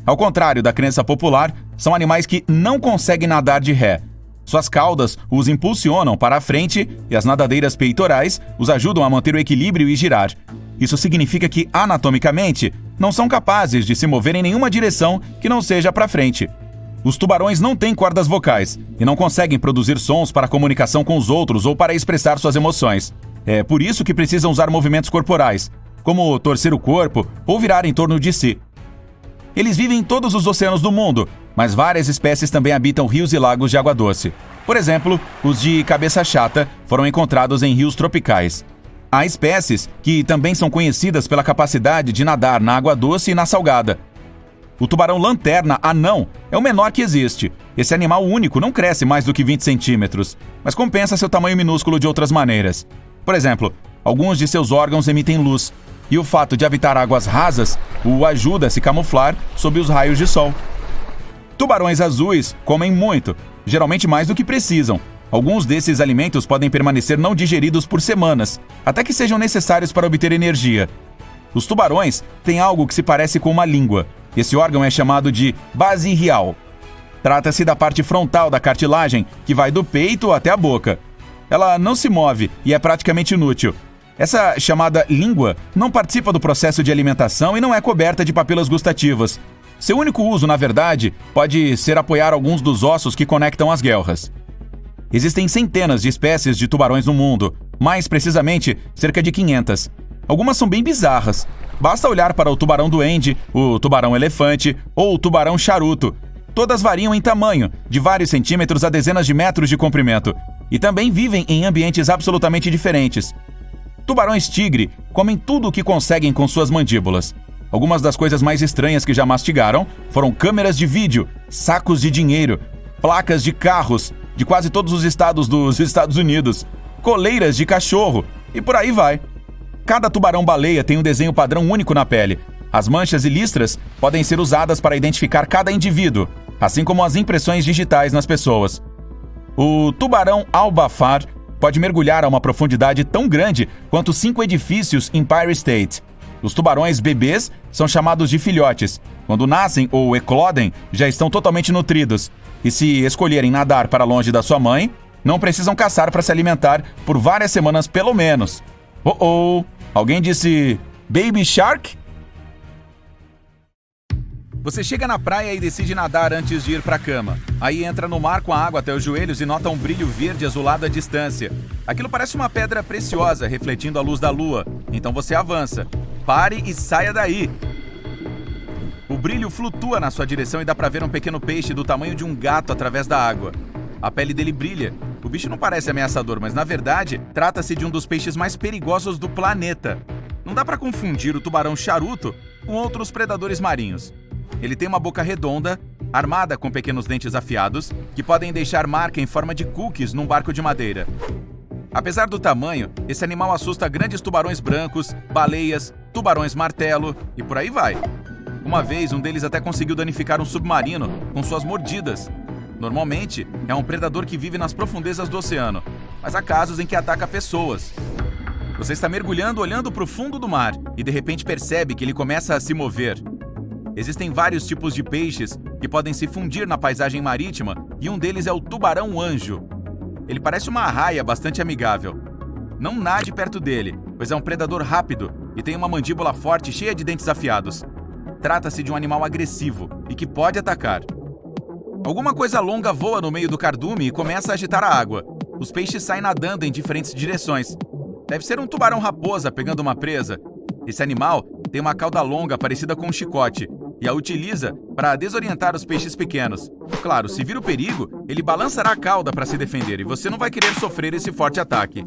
Ao contrário da crença popular, são animais que não conseguem nadar de ré. Suas caudas os impulsionam para a frente e as nadadeiras peitorais os ajudam a manter o equilíbrio e girar. Isso significa que, anatomicamente, não são capazes de se mover em nenhuma direção que não seja para frente. Os tubarões não têm cordas vocais e não conseguem produzir sons para comunicação com os outros ou para expressar suas emoções. É por isso que precisam usar movimentos corporais, como torcer o corpo ou virar em torno de si. Eles vivem em todos os oceanos do mundo, mas várias espécies também habitam rios e lagos de água doce. Por exemplo, os de cabeça chata foram encontrados em rios tropicais. Há espécies que também são conhecidas pela capacidade de nadar na água doce e na salgada. O tubarão-lanterna anão é o menor que existe. Esse animal único não cresce mais do que 20 centímetros, mas compensa seu tamanho minúsculo de outras maneiras. Por exemplo, alguns de seus órgãos emitem luz, e o fato de habitar águas rasas o ajuda a se camuflar sob os raios de sol. Tubarões azuis comem muito, geralmente mais do que precisam. Alguns desses alimentos podem permanecer não digeridos por semanas, até que sejam necessários para obter energia. Os tubarões têm algo que se parece com uma língua. Esse órgão é chamado de base real. Trata-se da parte frontal da cartilagem que vai do peito até a boca. Ela não se move e é praticamente inútil. Essa chamada língua não participa do processo de alimentação e não é coberta de papilas gustativas. Seu único uso, na verdade, pode ser apoiar alguns dos ossos que conectam as guelras. Existem centenas de espécies de tubarões no mundo, mais precisamente cerca de 500. Algumas são bem bizarras. Basta olhar para o tubarão-duende, o tubarão-elefante ou o tubarão-charuto. Todas variam em tamanho, de vários centímetros a dezenas de metros de comprimento, e também vivem em ambientes absolutamente diferentes. Tubarões-tigre comem tudo o que conseguem com suas mandíbulas. Algumas das coisas mais estranhas que já mastigaram foram câmeras de vídeo, sacos de dinheiro, placas de carros de quase todos os estados dos Estados Unidos, coleiras de cachorro e por aí vai. Cada tubarão-baleia tem um desenho padrão único na pele. As manchas e listras podem ser usadas para identificar cada indivíduo, assim como as impressões digitais nas pessoas. O tubarão-albafar pode mergulhar a uma profundidade tão grande quanto 5 edifícios em Empire State. Os tubarões bebês são chamados de filhotes. Quando nascem ou eclodem, já estão totalmente nutridos. E se escolherem nadar para longe da sua mãe, não precisam caçar para se alimentar por várias semanas pelo menos. Oh! Alguém disse Baby Shark? Você chega na praia e decide nadar antes de ir para a cama. Aí entra no mar com a água até os joelhos e nota um brilho verde azulado à distância. Aquilo parece uma pedra preciosa refletindo a luz da lua. Então você avança. Pare e saia daí. O brilho flutua na sua direção e dá para ver um pequeno peixe do tamanho de um gato através da água. A pele dele brilha. O bicho não parece ameaçador, mas na verdade trata-se de um dos peixes mais perigosos do planeta. Não dá para confundir o tubarão-charuto com outros predadores marinhos. Ele tem uma boca redonda, armada com pequenos dentes afiados, que podem deixar marca em forma de cookies num barco de madeira. Apesar do tamanho, esse animal assusta grandes tubarões brancos, baleias, tubarões-martelo e por aí vai. Uma vez, um deles até conseguiu danificar um submarino com suas mordidas. Normalmente, é um predador que vive nas profundezas do oceano, mas há casos em que ataca pessoas. Você está mergulhando olhando para o fundo do mar e de repente percebe que ele começa a se mover. Existem vários tipos de peixes que podem se fundir na paisagem marítima e um deles é o tubarão-anjo. Ele parece uma arraia bastante amigável. Não nade perto dele, pois é um predador rápido e tem uma mandíbula forte cheia de dentes afiados. Trata-se de um animal agressivo e que pode atacar. Alguma coisa longa voa no meio do cardume e começa a agitar a água. Os peixes saem nadando em diferentes direções. Deve ser um tubarão-raposa pegando uma presa. Esse animal tem uma cauda longa parecida com um chicote e a utiliza para desorientar os peixes pequenos. Claro, se vir o perigo, ele balançará a cauda para se defender e você não vai querer sofrer esse forte ataque.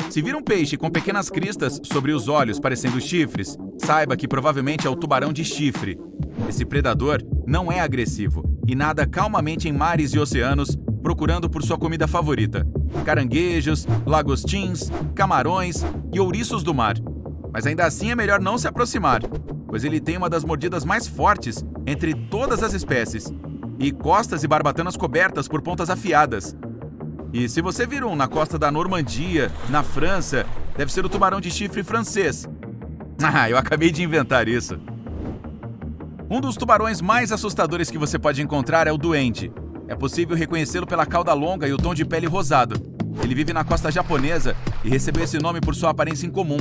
Se vir um peixe com pequenas cristas sobre os olhos parecendo chifres, saiba que provavelmente é o tubarão de chifre. Esse predador não é agressivo e nada calmamente em mares e oceanos procurando por sua comida favorita: caranguejos, lagostins, camarões e ouriços do mar. Mas ainda assim é melhor não se aproximar, pois ele tem uma das mordidas mais fortes entre todas as espécies, e costas e barbatanas cobertas por pontas afiadas. E se você vir um na costa da Normandia, na França, deve ser o tubarão de chifre francês. Eu acabei de inventar isso. Um dos tubarões mais assustadores que você pode encontrar é o duende. É possível reconhecê-lo pela cauda longa e o tom de pele rosado. Ele vive na costa japonesa e recebeu esse nome por sua aparência incomum.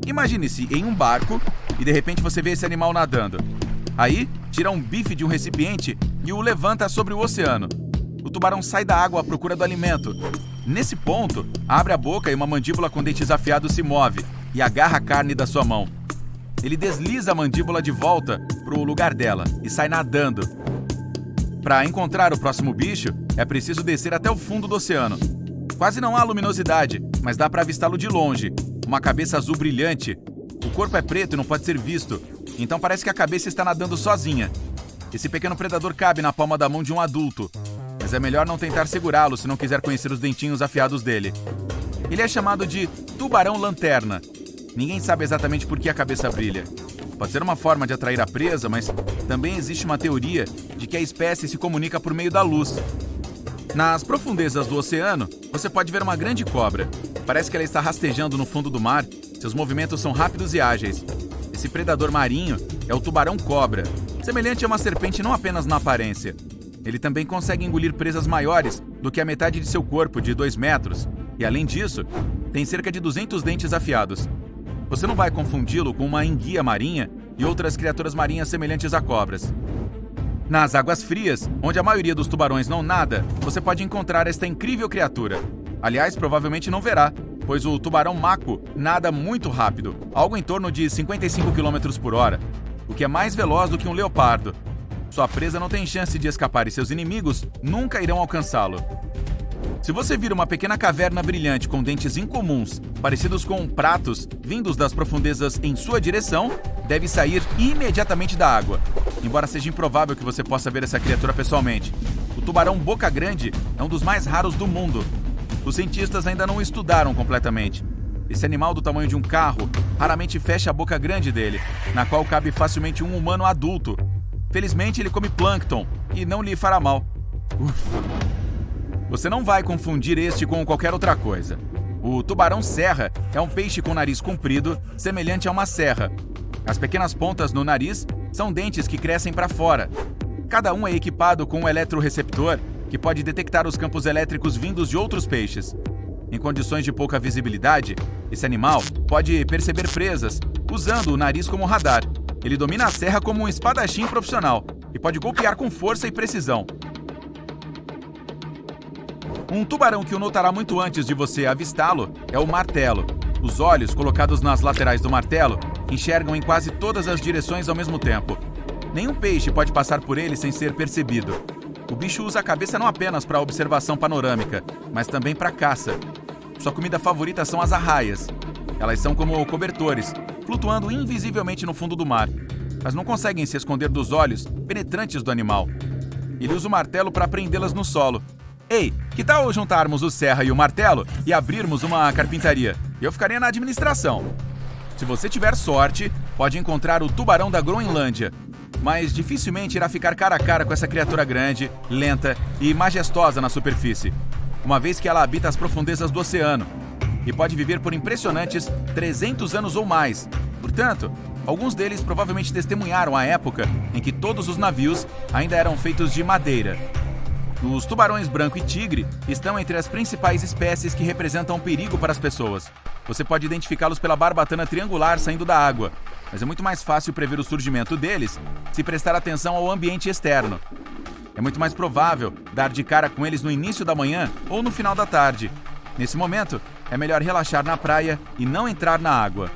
Imagine-se em um barco e de repente você vê esse animal nadando. Aí, tira um bife de um recipiente e o levanta sobre o oceano. O tubarão sai da água à procura do alimento. Nesse ponto, abre a boca e uma mandíbula com dentes afiados se move e agarra a carne da sua mão. Ele desliza a mandíbula de volta para o lugar dela e sai nadando. Para encontrar o próximo bicho, é preciso descer até o fundo do oceano. Quase não há luminosidade, mas dá para avistá-lo de longe. Uma cabeça azul brilhante. O corpo é preto e não pode ser visto, então parece que a cabeça está nadando sozinha. Esse pequeno predador cabe na palma da mão de um adulto, mas é melhor não tentar segurá-lo se não quiser conhecer os dentinhos afiados dele. Ele é chamado de tubarão-lanterna. Ninguém sabe exatamente por que a cabeça brilha. Pode ser uma forma de atrair a presa, mas também existe uma teoria de que a espécie se comunica por meio da luz. Nas profundezas do oceano, você pode ver uma grande cobra. Parece que ela está rastejando no fundo do mar. Seus movimentos são rápidos e ágeis. Esse predador marinho é o tubarão-cobra, semelhante a uma serpente não apenas na aparência. Ele também consegue engolir presas maiores do que a metade de seu corpo, de 2 metros. E além disso, tem cerca de 200 dentes afiados. Você não vai confundi-lo com uma enguia marinha e outras criaturas marinhas semelhantes a cobras. Nas águas frias, onde a maioria dos tubarões não nada, você pode encontrar esta incrível criatura. Aliás, provavelmente não verá, pois o tubarão mako nada muito rápido, algo em torno de 55 km por hora, o que é mais veloz do que um leopardo. Sua presa não tem chance de escapar e seus inimigos nunca irão alcançá-lo. Se você vir uma pequena caverna brilhante com dentes incomuns, parecidos com pratos, vindos das profundezas em sua direção, deve sair imediatamente da água. Embora seja improvável que você possa ver essa criatura pessoalmente, o tubarão boca grande é um dos mais raros do mundo. Os cientistas ainda não o estudaram completamente. Esse animal do tamanho de um carro raramente fecha a boca grande dele, na qual cabe facilmente um humano adulto. Felizmente ele come plâncton e não lhe fará mal. Ufa! Você não vai confundir este com qualquer outra coisa. O tubarão-serra é um peixe com nariz comprido, semelhante a uma serra. As pequenas pontas no nariz são dentes que crescem para fora. Cada um é equipado com um eletroreceptor que pode detectar os campos elétricos vindos de outros peixes. Em condições de pouca visibilidade, esse animal pode perceber presas, usando o nariz como radar. Ele domina a serra como um espadachim profissional e pode golpear com força e precisão. Um tubarão que o notará muito antes de você avistá-lo é o martelo. Os olhos, colocados nas laterais do martelo, enxergam em quase todas as direções ao mesmo tempo. Nenhum peixe pode passar por ele sem ser percebido. O bicho usa a cabeça não apenas para observação panorâmica, mas também para caça. Sua comida favorita são as arraias. Elas são como cobertores, flutuando invisivelmente no fundo do mar, mas não conseguem se esconder dos olhos penetrantes do animal. Ele usa o martelo para prendê-las no solo. Ei, que tal juntarmos o serra e o martelo e abrirmos uma carpintaria? Eu ficaria na administração. Se você tiver sorte, pode encontrar o tubarão da Groenlândia, mas dificilmente irá ficar cara a cara com essa criatura grande, lenta e majestosa na superfície, uma vez que ela habita as profundezas do oceano e pode viver por impressionantes 300 anos ou mais. Portanto, alguns deles provavelmente testemunharam a época em que todos os navios ainda eram feitos de madeira. Os tubarões branco e tigre estão entre as principais espécies que representam perigo para as pessoas. Você pode identificá-los pela barbatana triangular saindo da água, mas é muito mais fácil prever o surgimento deles se prestar atenção ao ambiente externo. É muito mais provável dar de cara com eles no início da manhã ou no final da tarde. Nesse momento, é melhor relaxar na praia e não entrar na água.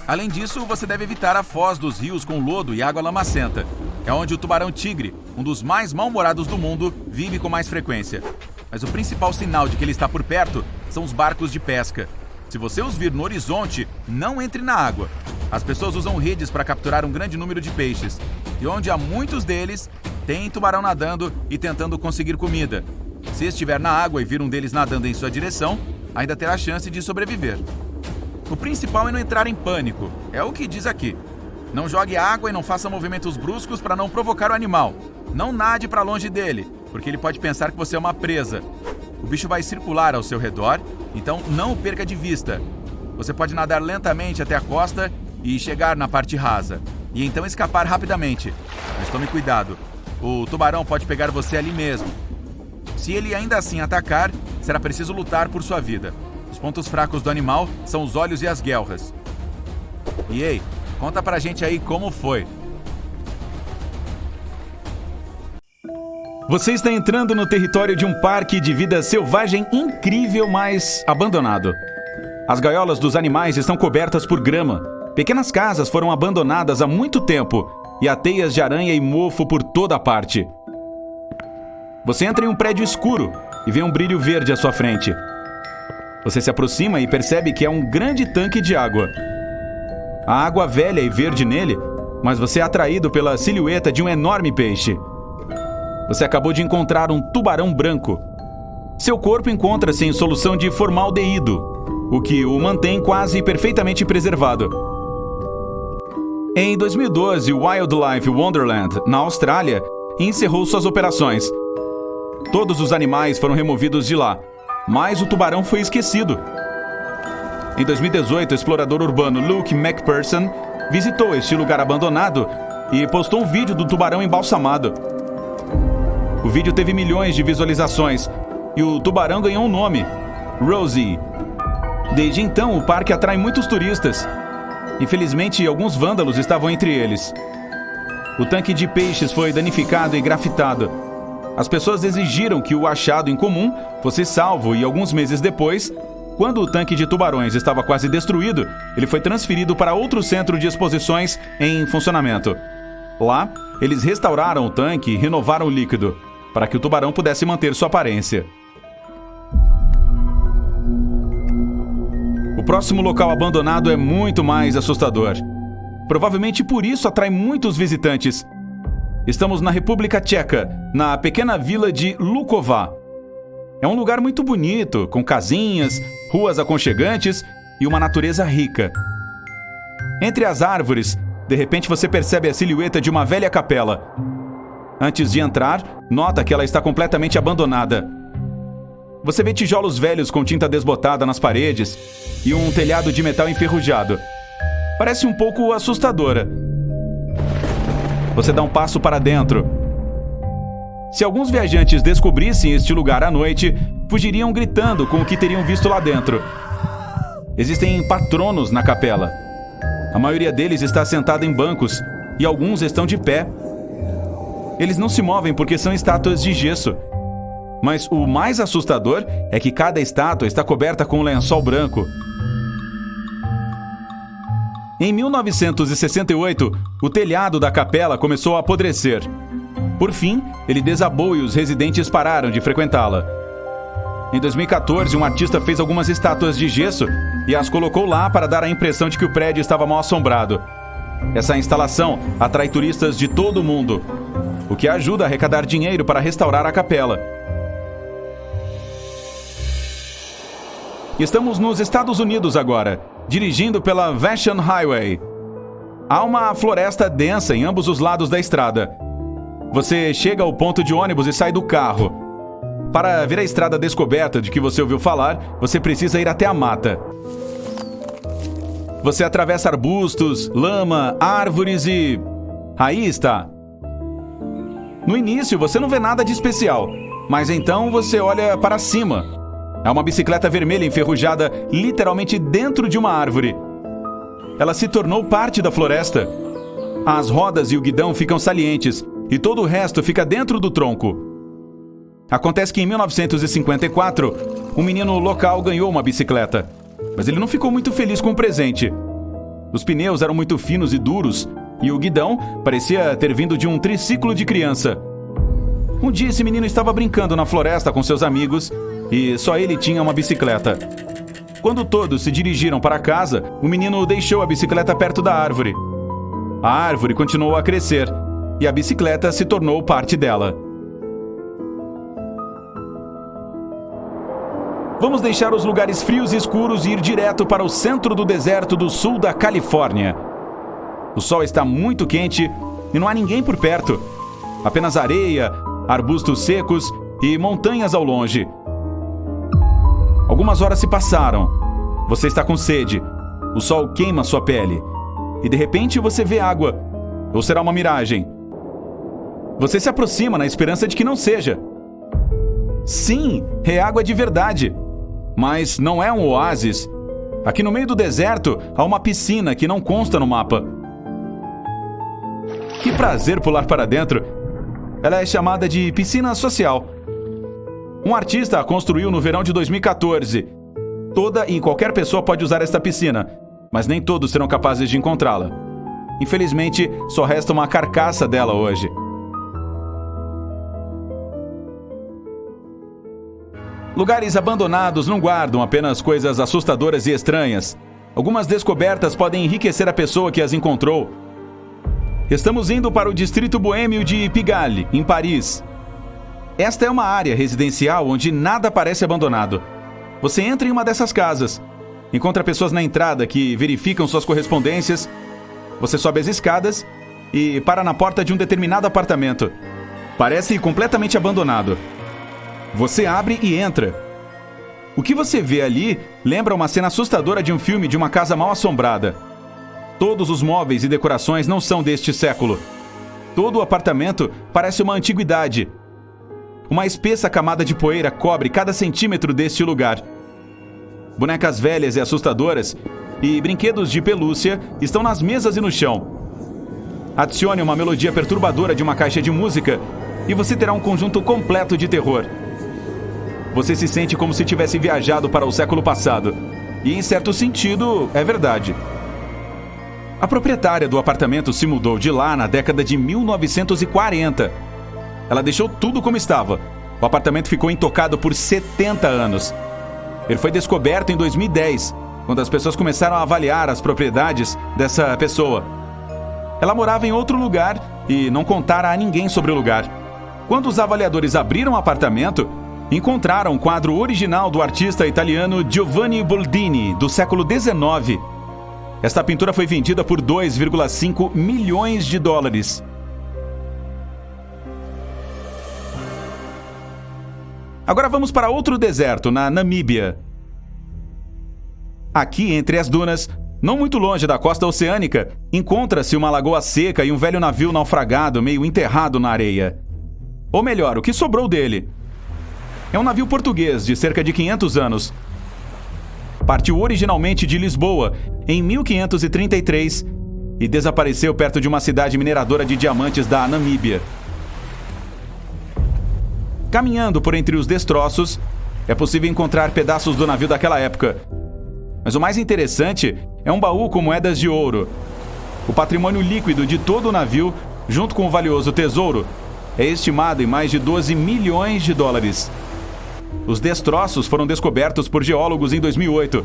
Além disso, você deve evitar a foz dos rios com lodo e água lamacenta. É onde o tubarão-tigre, um dos mais mal-humorados do mundo, vive com mais frequência. Mas o principal sinal de que ele está por perto são os barcos de pesca. Se você os vir no horizonte, não entre na água. As pessoas usam redes para capturar um grande número de peixes. E onde há muitos deles, tem tubarão nadando e tentando conseguir comida. Se estiver na água e vir um deles nadando em sua direção, ainda terá chance de sobreviver. O principal é não entrar em pânico, é o que diz aqui. Não jogue água e não faça movimentos bruscos para não provocar o animal. Não nade para longe dele, porque ele pode pensar que você é uma presa. O bicho vai circular ao seu redor, então não o perca de vista. Você pode nadar lentamente até a costa e chegar na parte rasa, e então escapar rapidamente. Mas tome cuidado, o tubarão pode pegar você ali mesmo. Se ele ainda assim atacar, será preciso lutar por sua vida. Os pontos fracos do animal são os olhos e as guelras. E ei, conta pra gente aí como foi. Você está entrando no território de um parque de vida selvagem incrível, mas abandonado. As gaiolas dos animais estão cobertas por grama. Pequenas casas foram abandonadas há muito tempo e há teias de aranha e mofo por toda parte. Você entra em um prédio escuro e vê um brilho verde à sua frente. Você se aproxima e percebe que é um grande tanque de água. Há água velha e verde nele, mas você é atraído pela silhueta de um enorme peixe. Você acabou de encontrar um tubarão branco. Seu corpo encontra-se em solução de formaldeído, o que o mantém quase perfeitamente preservado. Em 2012, o Wildlife Wonderland, na Austrália, encerrou suas operações. Todos os animais foram removidos de lá, mas o tubarão foi esquecido. Em 2018, o explorador urbano Luke McPherson visitou este lugar abandonado e postou um vídeo do tubarão embalsamado. O vídeo teve milhões de visualizações e o tubarão ganhou um nome, Rosie. Desde então, o parque atrai muitos turistas. Infelizmente, alguns vândalos estavam entre eles. O tanque de peixes foi danificado e grafitado. As pessoas exigiram que o achado incomum fosse salvo e alguns meses depois, quando o tanque de tubarões estava quase destruído, ele foi transferido para outro centro de exposições em funcionamento. Lá, eles restauraram o tanque e renovaram o líquido, para que o tubarão pudesse manter sua aparência. O próximo local abandonado é muito mais assustador. Provavelmente por isso atrai muitos visitantes. Estamos na República Tcheca, na pequena vila de Luková. É um lugar muito bonito, com casinhas, ruas aconchegantes e uma natureza rica. Entre as árvores, de repente você percebe a silhueta de uma velha capela. Antes de entrar, nota que ela está completamente abandonada. Você vê tijolos velhos com tinta desbotada nas paredes e um telhado de metal enferrujado. Parece um pouco assustadora. Você dá um passo para dentro. Se alguns viajantes descobrissem este lugar à noite, fugiriam gritando com o que teriam visto lá dentro. Existem patronos na capela. A maioria deles está sentada em bancos e alguns estão de pé. Eles não se movem porque são estátuas de gesso. Mas o mais assustador é que cada estátua está coberta com um lençol branco. Em 1968, o telhado da capela começou a apodrecer. Por fim, ele desabou e os residentes pararam de frequentá-la. Em 2014, um artista fez algumas estátuas de gesso e as colocou lá para dar a impressão de que o prédio estava mal assombrado. Essa instalação atrai turistas de todo o mundo, o que ajuda a arrecadar dinheiro para restaurar a capela. Estamos nos Estados Unidos agora, dirigindo pela Vashon Highway. Há uma floresta densa em ambos os lados da estrada. Você chega ao ponto de ônibus e sai do carro. Para ver a estrada descoberta de que você ouviu falar, você precisa ir até a mata. Você atravessa arbustos, lama, árvores e... aí está. No início, você não vê nada de especial, mas então você olha para cima. Há uma bicicleta vermelha enferrujada literalmente dentro de uma árvore. Ela se tornou parte da floresta. As rodas e o guidão ficam salientes e todo o resto fica dentro do tronco. Acontece que em 1954, um menino local ganhou uma bicicleta, mas ele não ficou muito feliz com o presente. Os pneus eram muito finos e duros e o guidão parecia ter vindo de um triciclo de criança. Um dia esse menino estava brincando na floresta com seus amigos e só ele tinha uma bicicleta. Quando todos se dirigiram para casa, o menino deixou a bicicleta perto da árvore. A árvore continuou a crescer e a bicicleta se tornou parte dela. Vamos deixar os lugares frios e escuros e ir direto para o centro do deserto do sul da Califórnia. O sol está muito quente e não há ninguém por perto. Apenas areia, arbustos secos e montanhas ao longe. Algumas horas se passaram. Você está com sede. O sol queima sua pele. E de repente você vê água. Ou será uma miragem? Você se aproxima na esperança de que não seja. Sim, é água de verdade. Mas não é um oásis. Aqui no meio do deserto há uma piscina que não consta no mapa. Que prazer pular para dentro. Ela é chamada de piscina social. Um artista a construiu no verão de 2014. Toda e qualquer pessoa pode usar esta piscina, mas nem todos serão capazes de encontrá-la. Infelizmente, só resta uma carcaça dela hoje. Lugares abandonados não guardam apenas coisas assustadoras e estranhas. Algumas descobertas podem enriquecer a pessoa que as encontrou. Estamos indo para o distrito boêmio de Pigalle, em Paris. Esta é uma área residencial onde nada parece abandonado. Você entra em uma dessas casas, encontra pessoas na entrada que verificam suas correspondências, você sobe as escadas e para na porta de um determinado apartamento. Parece completamente abandonado. Você abre e entra. O que você vê ali lembra uma cena assustadora de um filme de uma casa mal assombrada. Todos os móveis e decorações não são deste século. Todo o apartamento parece uma antiguidade. Uma espessa camada de poeira cobre cada centímetro deste lugar. Bonecas velhas e assustadoras e brinquedos de pelúcia estão nas mesas e no chão. Adicione uma melodia perturbadora de uma caixa de música e você terá um conjunto completo de terror. Você se sente como se tivesse viajado para o século passado. E, em certo sentido, é verdade. A proprietária do apartamento se mudou de lá na década de 1940. Ela deixou tudo como estava. O apartamento ficou intocado por 70 anos. Ele foi descoberto em 2010, quando as pessoas começaram a avaliar as propriedades dessa pessoa. Ela morava em outro lugar e não contara a ninguém sobre o lugar. Quando os avaliadores abriram o apartamento, encontraram um quadro original do artista italiano Giovanni Boldini, do século XIX. Esta pintura foi vendida por 2,5 milhões de dólares. Agora vamos para outro deserto, na Namíbia. Aqui, entre as dunas, não muito longe da costa oceânica, encontra-se uma lagoa seca e um velho navio naufragado meio enterrado na areia. Ou melhor, o que sobrou dele. É um navio português de cerca de 500 anos. Partiu originalmente de Lisboa, em 1533, e desapareceu perto de uma cidade mineradora de diamantes da Namíbia. Caminhando por entre os destroços, é possível encontrar pedaços do navio daquela época. Mas o mais interessante é um baú com moedas de ouro. O patrimônio líquido de todo o navio, junto com o valioso tesouro, é estimado em mais de 12 milhões de dólares. Os destroços foram descobertos por geólogos em 2008,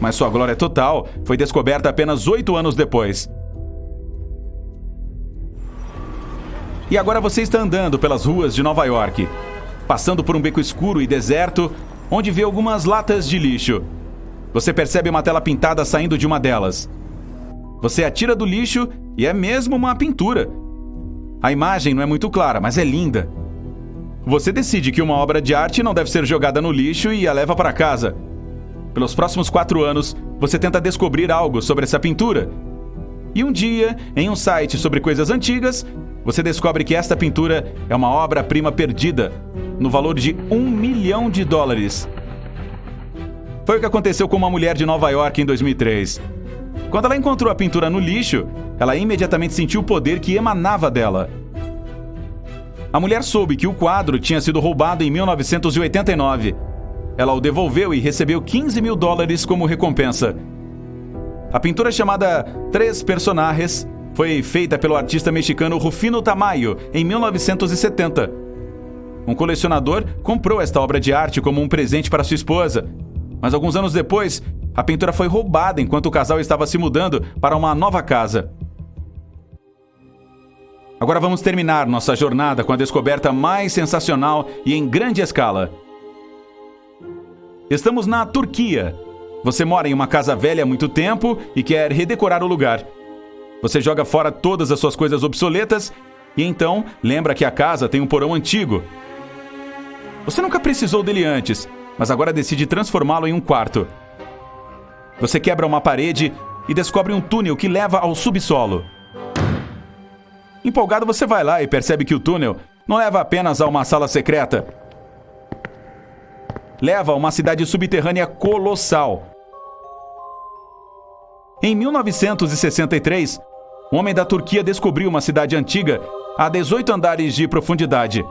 mas sua glória total foi descoberta apenas 8 anos depois. E agora você está andando pelas ruas de Nova York, passando por um beco escuro e deserto, onde vê algumas latas de lixo. Você percebe uma tela pintada saindo de uma delas. Você atira do lixo e é mesmo uma pintura. A imagem não é muito clara, mas é linda. Você decide que uma obra de arte não deve ser jogada no lixo e a leva para casa. Pelos próximos 4 anos, você tenta descobrir algo sobre essa pintura. E um dia, em um site sobre coisas antigas, você descobre que esta pintura é uma obra-prima perdida, no valor de 1 milhão de dólares. Foi o que aconteceu com uma mulher de Nova York em 2003. Quando ela encontrou a pintura no lixo, ela imediatamente sentiu o poder que emanava dela. A mulher soube que o quadro tinha sido roubado em 1989. Ela o devolveu e recebeu 15 mil dólares como recompensa. A pintura chamada Três Personajes foi feita pelo artista mexicano Rufino Tamayo em 1970. Um colecionador comprou esta obra de arte como um presente para sua esposa, mas alguns anos depois, a pintura foi roubada enquanto o casal estava se mudando para uma nova casa. Agora vamos terminar nossa jornada com a descoberta mais sensacional e em grande escala. Estamos na Turquia. Você mora em uma casa velha há muito tempo e quer redecorar o lugar. Você joga fora todas as suas coisas obsoletas e então lembra que a casa tem um porão antigo. Você nunca precisou dele antes, mas agora decide transformá-lo em um quarto. Você quebra uma parede e descobre um túnel que leva ao subsolo. Empolgado, você vai lá e percebe que o túnel não leva apenas a uma sala secreta. Leva a uma cidade subterrânea colossal. Em 1963, um homem da Turquia descobriu uma cidade antiga a 18 andares de profundidade.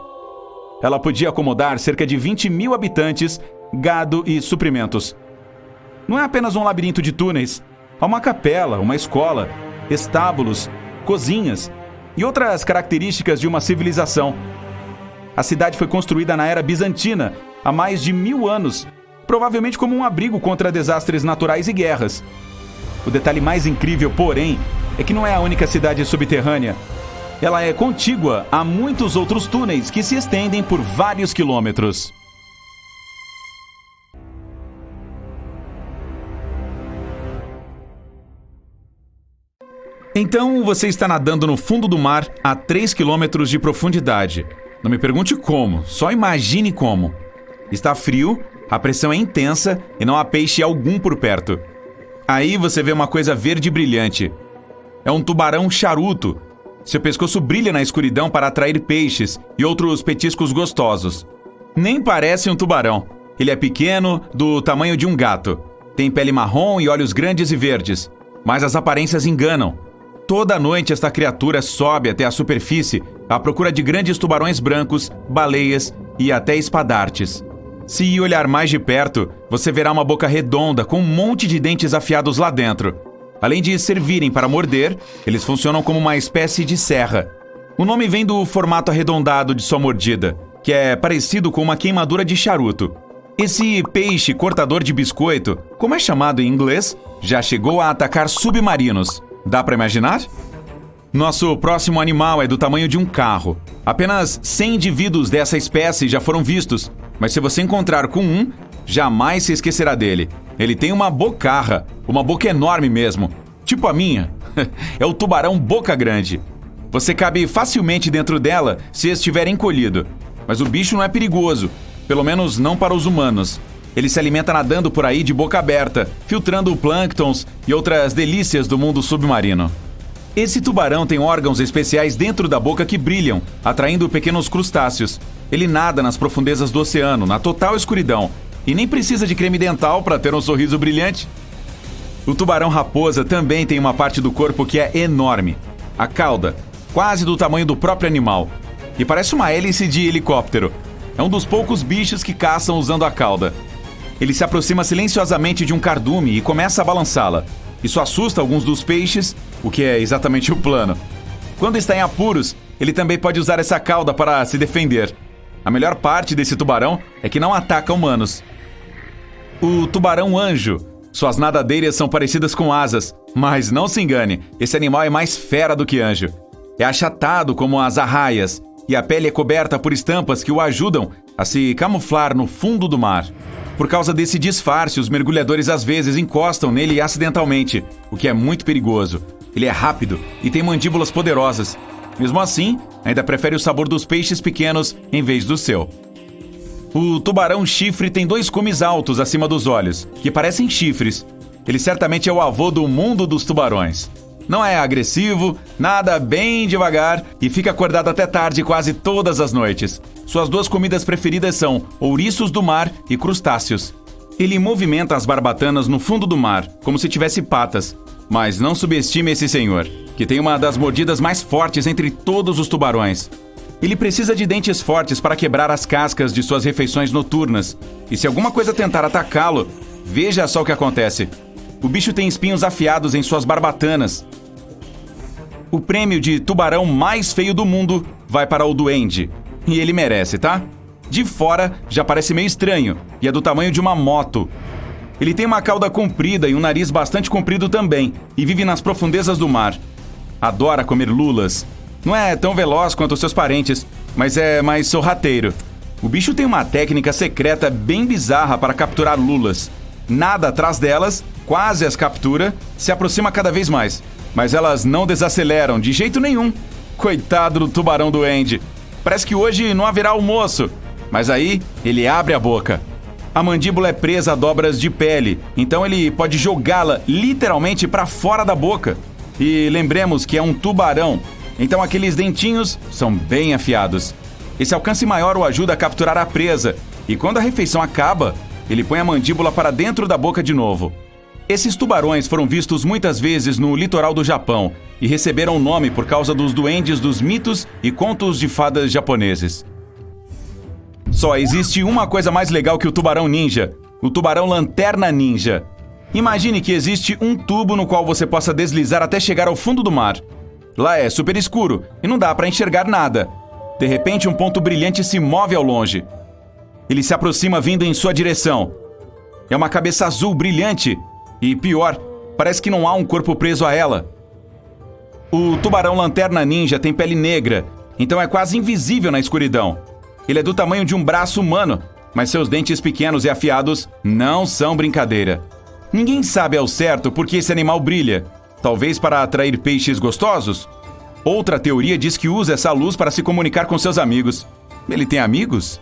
Ela podia acomodar cerca de 20 mil habitantes, gado e suprimentos. Não é apenas um labirinto de túneis. Há uma capela, uma escola, estábulos, cozinhas e outras características de uma civilização. A cidade foi construída na era bizantina, há mais de 1000 anos, provavelmente como um abrigo contra desastres naturais e guerras. O detalhe mais incrível, porém, é que não é a única cidade subterrânea. Ela é contígua a muitos outros túneis que se estendem por vários quilômetros. Então você está nadando no fundo do mar a 3 quilômetros de profundidade. Não me pergunte como, só imagine como. Está frio, a pressão é intensa e não há peixe algum por perto. Aí você vê uma coisa verde brilhante. É um tubarão charuto. Seu pescoço brilha na escuridão para atrair peixes e outros petiscos gostosos. Nem parece um tubarão. Ele é pequeno, do tamanho de um gato. Tem pele marrom e olhos grandes e verdes. Mas as aparências enganam. Toda noite esta criatura sobe até a superfície à procura de grandes tubarões brancos, baleias e até espadartes. Se olhar mais de perto, você verá uma boca redonda com um monte de dentes afiados lá dentro. Além de servirem para morder, eles funcionam como uma espécie de serra. O nome vem do formato arredondado de sua mordida, que é parecido com uma queimadura de charuto. Esse peixe cortador de biscoito, como é chamado em inglês, já chegou a atacar submarinos. Dá para imaginar? Nosso próximo animal é do tamanho de um carro. Apenas 100 indivíduos dessa espécie já foram vistos, mas se você encontrar com um, jamais se esquecerá dele. Ele tem uma bocarra, uma boca enorme mesmo, tipo a minha. É o tubarão boca grande. Você cabe facilmente dentro dela se estiver encolhido, mas o bicho não é perigoso, pelo menos não para os humanos. Ele se alimenta nadando por aí de boca aberta, filtrando plânctons e outras delícias do mundo submarino. Esse tubarão tem órgãos especiais dentro da boca que brilham, atraindo pequenos crustáceos. Ele nada nas profundezas do oceano, na total escuridão, e nem precisa de creme dental para ter um sorriso brilhante. O tubarão-raposa também tem uma parte do corpo que é enorme. A cauda, quase do tamanho do próprio animal. E parece uma hélice de helicóptero. É um dos poucos bichos que caçam usando a cauda. Ele se aproxima silenciosamente de um cardume e começa a balançá-la. Isso assusta alguns dos peixes, o que é exatamente o plano. Quando está em apuros, ele também pode usar essa cauda para se defender. A melhor parte desse tubarão é que não ataca humanos. O tubarão-anjo. Suas nadadeiras são parecidas com asas, mas não se engane, esse animal é mais fera do que anjo. É achatado como as arraias, e a pele é coberta por estampas que o ajudam a se camuflar no fundo do mar. Por causa desse disfarce, os mergulhadores às vezes encostam nele acidentalmente, o que é muito perigoso. Ele é rápido e tem mandíbulas poderosas. Mesmo assim, ainda prefere o sabor dos peixes pequenos em vez do seu. O tubarão-chifre tem 2 cumes altos acima dos olhos, que parecem chifres. Ele certamente é o avô do mundo dos tubarões. Não é agressivo, nada bem devagar e fica acordado até tarde quase todas as noites. Suas 2 comidas preferidas são ouriços do mar e crustáceos. Ele movimenta as barbatanas no fundo do mar, como se tivesse patas. Mas não subestime esse senhor, que tem uma das mordidas mais fortes entre todos os tubarões. Ele precisa de dentes fortes para quebrar as cascas de suas refeições noturnas. E se alguma coisa tentar atacá-lo, veja só o que acontece. O bicho tem espinhos afiados em suas barbatanas. O prêmio de tubarão mais feio do mundo vai para o duende. E ele merece, tá? De fora já parece meio estranho e é do tamanho de uma moto. Ele tem uma cauda comprida e um nariz bastante comprido também e vive nas profundezas do mar. Adora comer lulas. Não é tão veloz quanto seus parentes, mas é mais sorrateiro. O bicho tem uma técnica secreta bem bizarra para capturar lulas. Nada atrás delas, quase as captura, se aproxima cada vez mais. Mas elas não desaceleram de jeito nenhum. Coitado do tubarão duende. Parece que hoje não haverá almoço. Mas aí, ele abre a boca. A mandíbula é presa a dobras de pele, então ele pode jogá-la literalmente para fora da boca. E lembremos que é um tubarão, então aqueles dentinhos são bem afiados. Esse alcance maior o ajuda a capturar a presa, e quando a refeição acaba, ele põe a mandíbula para dentro da boca de novo. Esses tubarões foram vistos muitas vezes no litoral do Japão e receberam o nome por causa dos duendes dos mitos e contos de fadas japoneses. Só existe uma coisa mais legal que o tubarão ninja, o tubarão lanterna ninja. Imagine que existe um tubo no qual você possa deslizar até chegar ao fundo do mar. Lá é super escuro e não dá para enxergar nada. De repente, um ponto brilhante se move ao longe. Ele se aproxima vindo em sua direção. É uma cabeça azul brilhante e, pior, parece que não há um corpo preso a ela. O tubarão lanterna ninja tem pele negra, então é quase invisível na escuridão. Ele é do tamanho de um braço humano, mas seus dentes pequenos e afiados não são brincadeira. Ninguém sabe ao certo por que esse animal brilha. Talvez para atrair peixes gostosos? Outra teoria diz que usa essa luz para se comunicar com seus amigos. Ele tem amigos?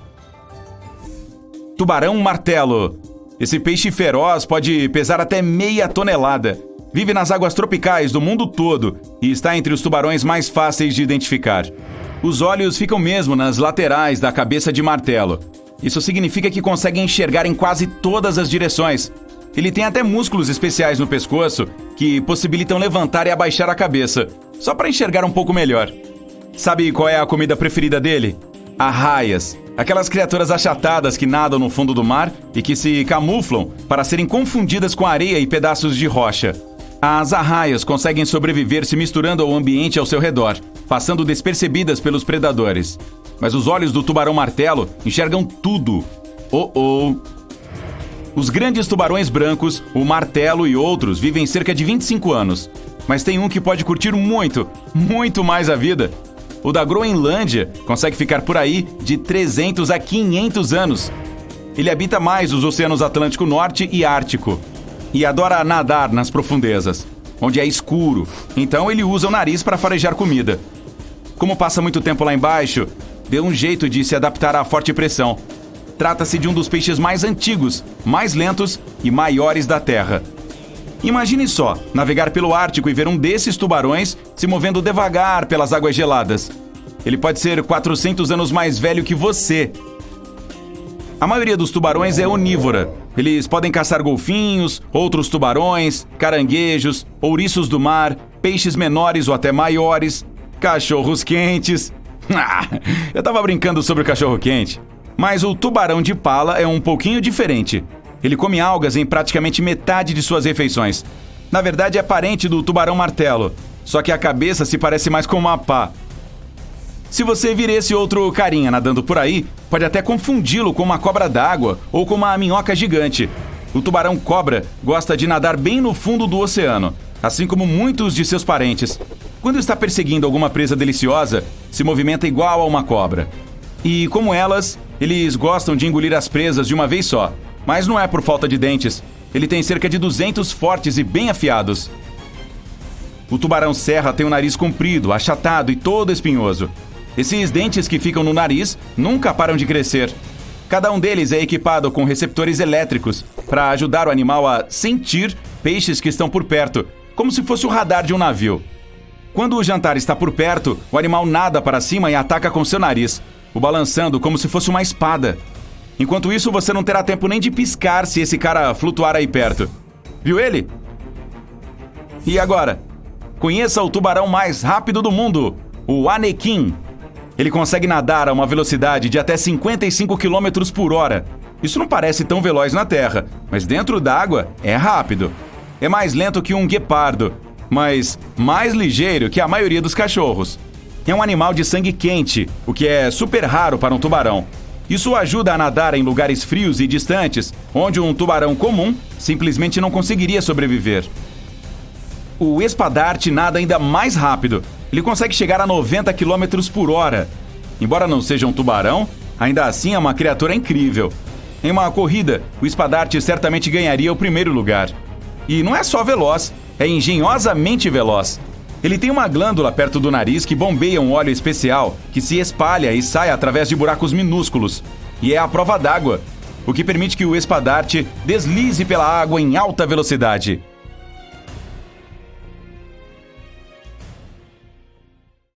Tubarão martelo. Esse peixe feroz pode pesar até meia tonelada. Vive nas águas tropicais do mundo todo e está entre os tubarões mais fáceis de identificar. Os olhos ficam mesmo nas laterais da cabeça de martelo. Isso significa que consegue enxergar em quase todas as direções. Ele tem até músculos especiais no pescoço que possibilitam levantar e abaixar a cabeça, só para enxergar um pouco melhor. Sabe qual é a comida preferida dele? Arraias. Aquelas criaturas achatadas que nadam no fundo do mar e que se camuflam para serem confundidas com areia e pedaços de rocha. As arraias conseguem sobreviver se misturando ao ambiente ao seu redor, passando despercebidas pelos predadores. Mas os olhos do tubarão-martelo enxergam tudo. Os grandes tubarões brancos, o martelo e outros vivem cerca de 25 anos. Mas tem um que pode curtir muito, muito mais a vida. O da Groenlândia consegue ficar por aí de 300 a 500 anos. Ele habita mais os oceanos Atlântico Norte e Ártico. E adora nadar nas profundezas, onde é escuro. Então ele usa o nariz para farejar comida. Como passa muito tempo lá embaixo, deu um jeito de se adaptar à forte pressão. Trata-se de um dos peixes mais antigos, mais lentos e maiores da Terra. Imagine só, navegar pelo Ártico e ver um desses tubarões se movendo devagar pelas águas geladas. Ele pode ser 400 anos mais velho que você. A maioria dos tubarões é onívora. Eles podem caçar golfinhos, outros tubarões, caranguejos, ouriços do mar, peixes menores ou até maiores, cachorros quentes. Eu tava brincando sobre o cachorro quente. Mas o tubarão de pala é um pouquinho diferente. Ele come algas em praticamente metade de suas refeições. Na verdade, é parente do tubarão-martelo, só que a cabeça se parece mais com uma pá. Se você vir esse outro carinha nadando por aí, pode até confundi-lo com uma cobra d'água ou com uma minhoca gigante. O tubarão-cobra gosta de nadar bem no fundo do oceano, assim como muitos de seus parentes. Quando está perseguindo alguma presa deliciosa, se movimenta igual a uma cobra. E, como elas, eles gostam de engolir as presas de uma vez só. Mas não é por falta de dentes. Ele tem cerca de 200 fortes e bem afiados. O tubarão-serra tem o nariz comprido, achatado e todo espinhoso. Esses dentes que ficam no nariz nunca param de crescer. Cada um deles é equipado com receptores elétricos para ajudar o animal a sentir peixes que estão por perto, como se fosse o radar de um navio. Quando o jantar está por perto, o animal nada para cima e ataca com seu nariz, o balançando como se fosse uma espada. Enquanto isso, você não terá tempo nem de piscar se esse cara flutuar aí perto. Viu ele? E agora? Conheça o tubarão mais rápido do mundo, o Anequim. Ele consegue nadar a uma velocidade de até 55 km por hora. Isso não parece tão veloz na Terra, mas dentro d'água é rápido. É mais lento que um guepardo, mas mais ligeiro que a maioria dos cachorros. É um animal de sangue quente, o que é super raro para um tubarão. Isso o ajuda a nadar em lugares frios e distantes, onde um tubarão comum simplesmente não conseguiria sobreviver. O espadarte nada ainda mais rápido. Ele consegue chegar a 90 km por hora. Embora não seja um tubarão, ainda assim é uma criatura incrível. Em uma corrida, o espadarte certamente ganharia o primeiro lugar. E não é só veloz, é engenhosamente veloz. Ele tem uma glândula perto do nariz que bombeia um óleo especial que se espalha e sai através de buracos minúsculos. E é a prova d'água, o que permite que o espadarte deslize pela água em alta velocidade.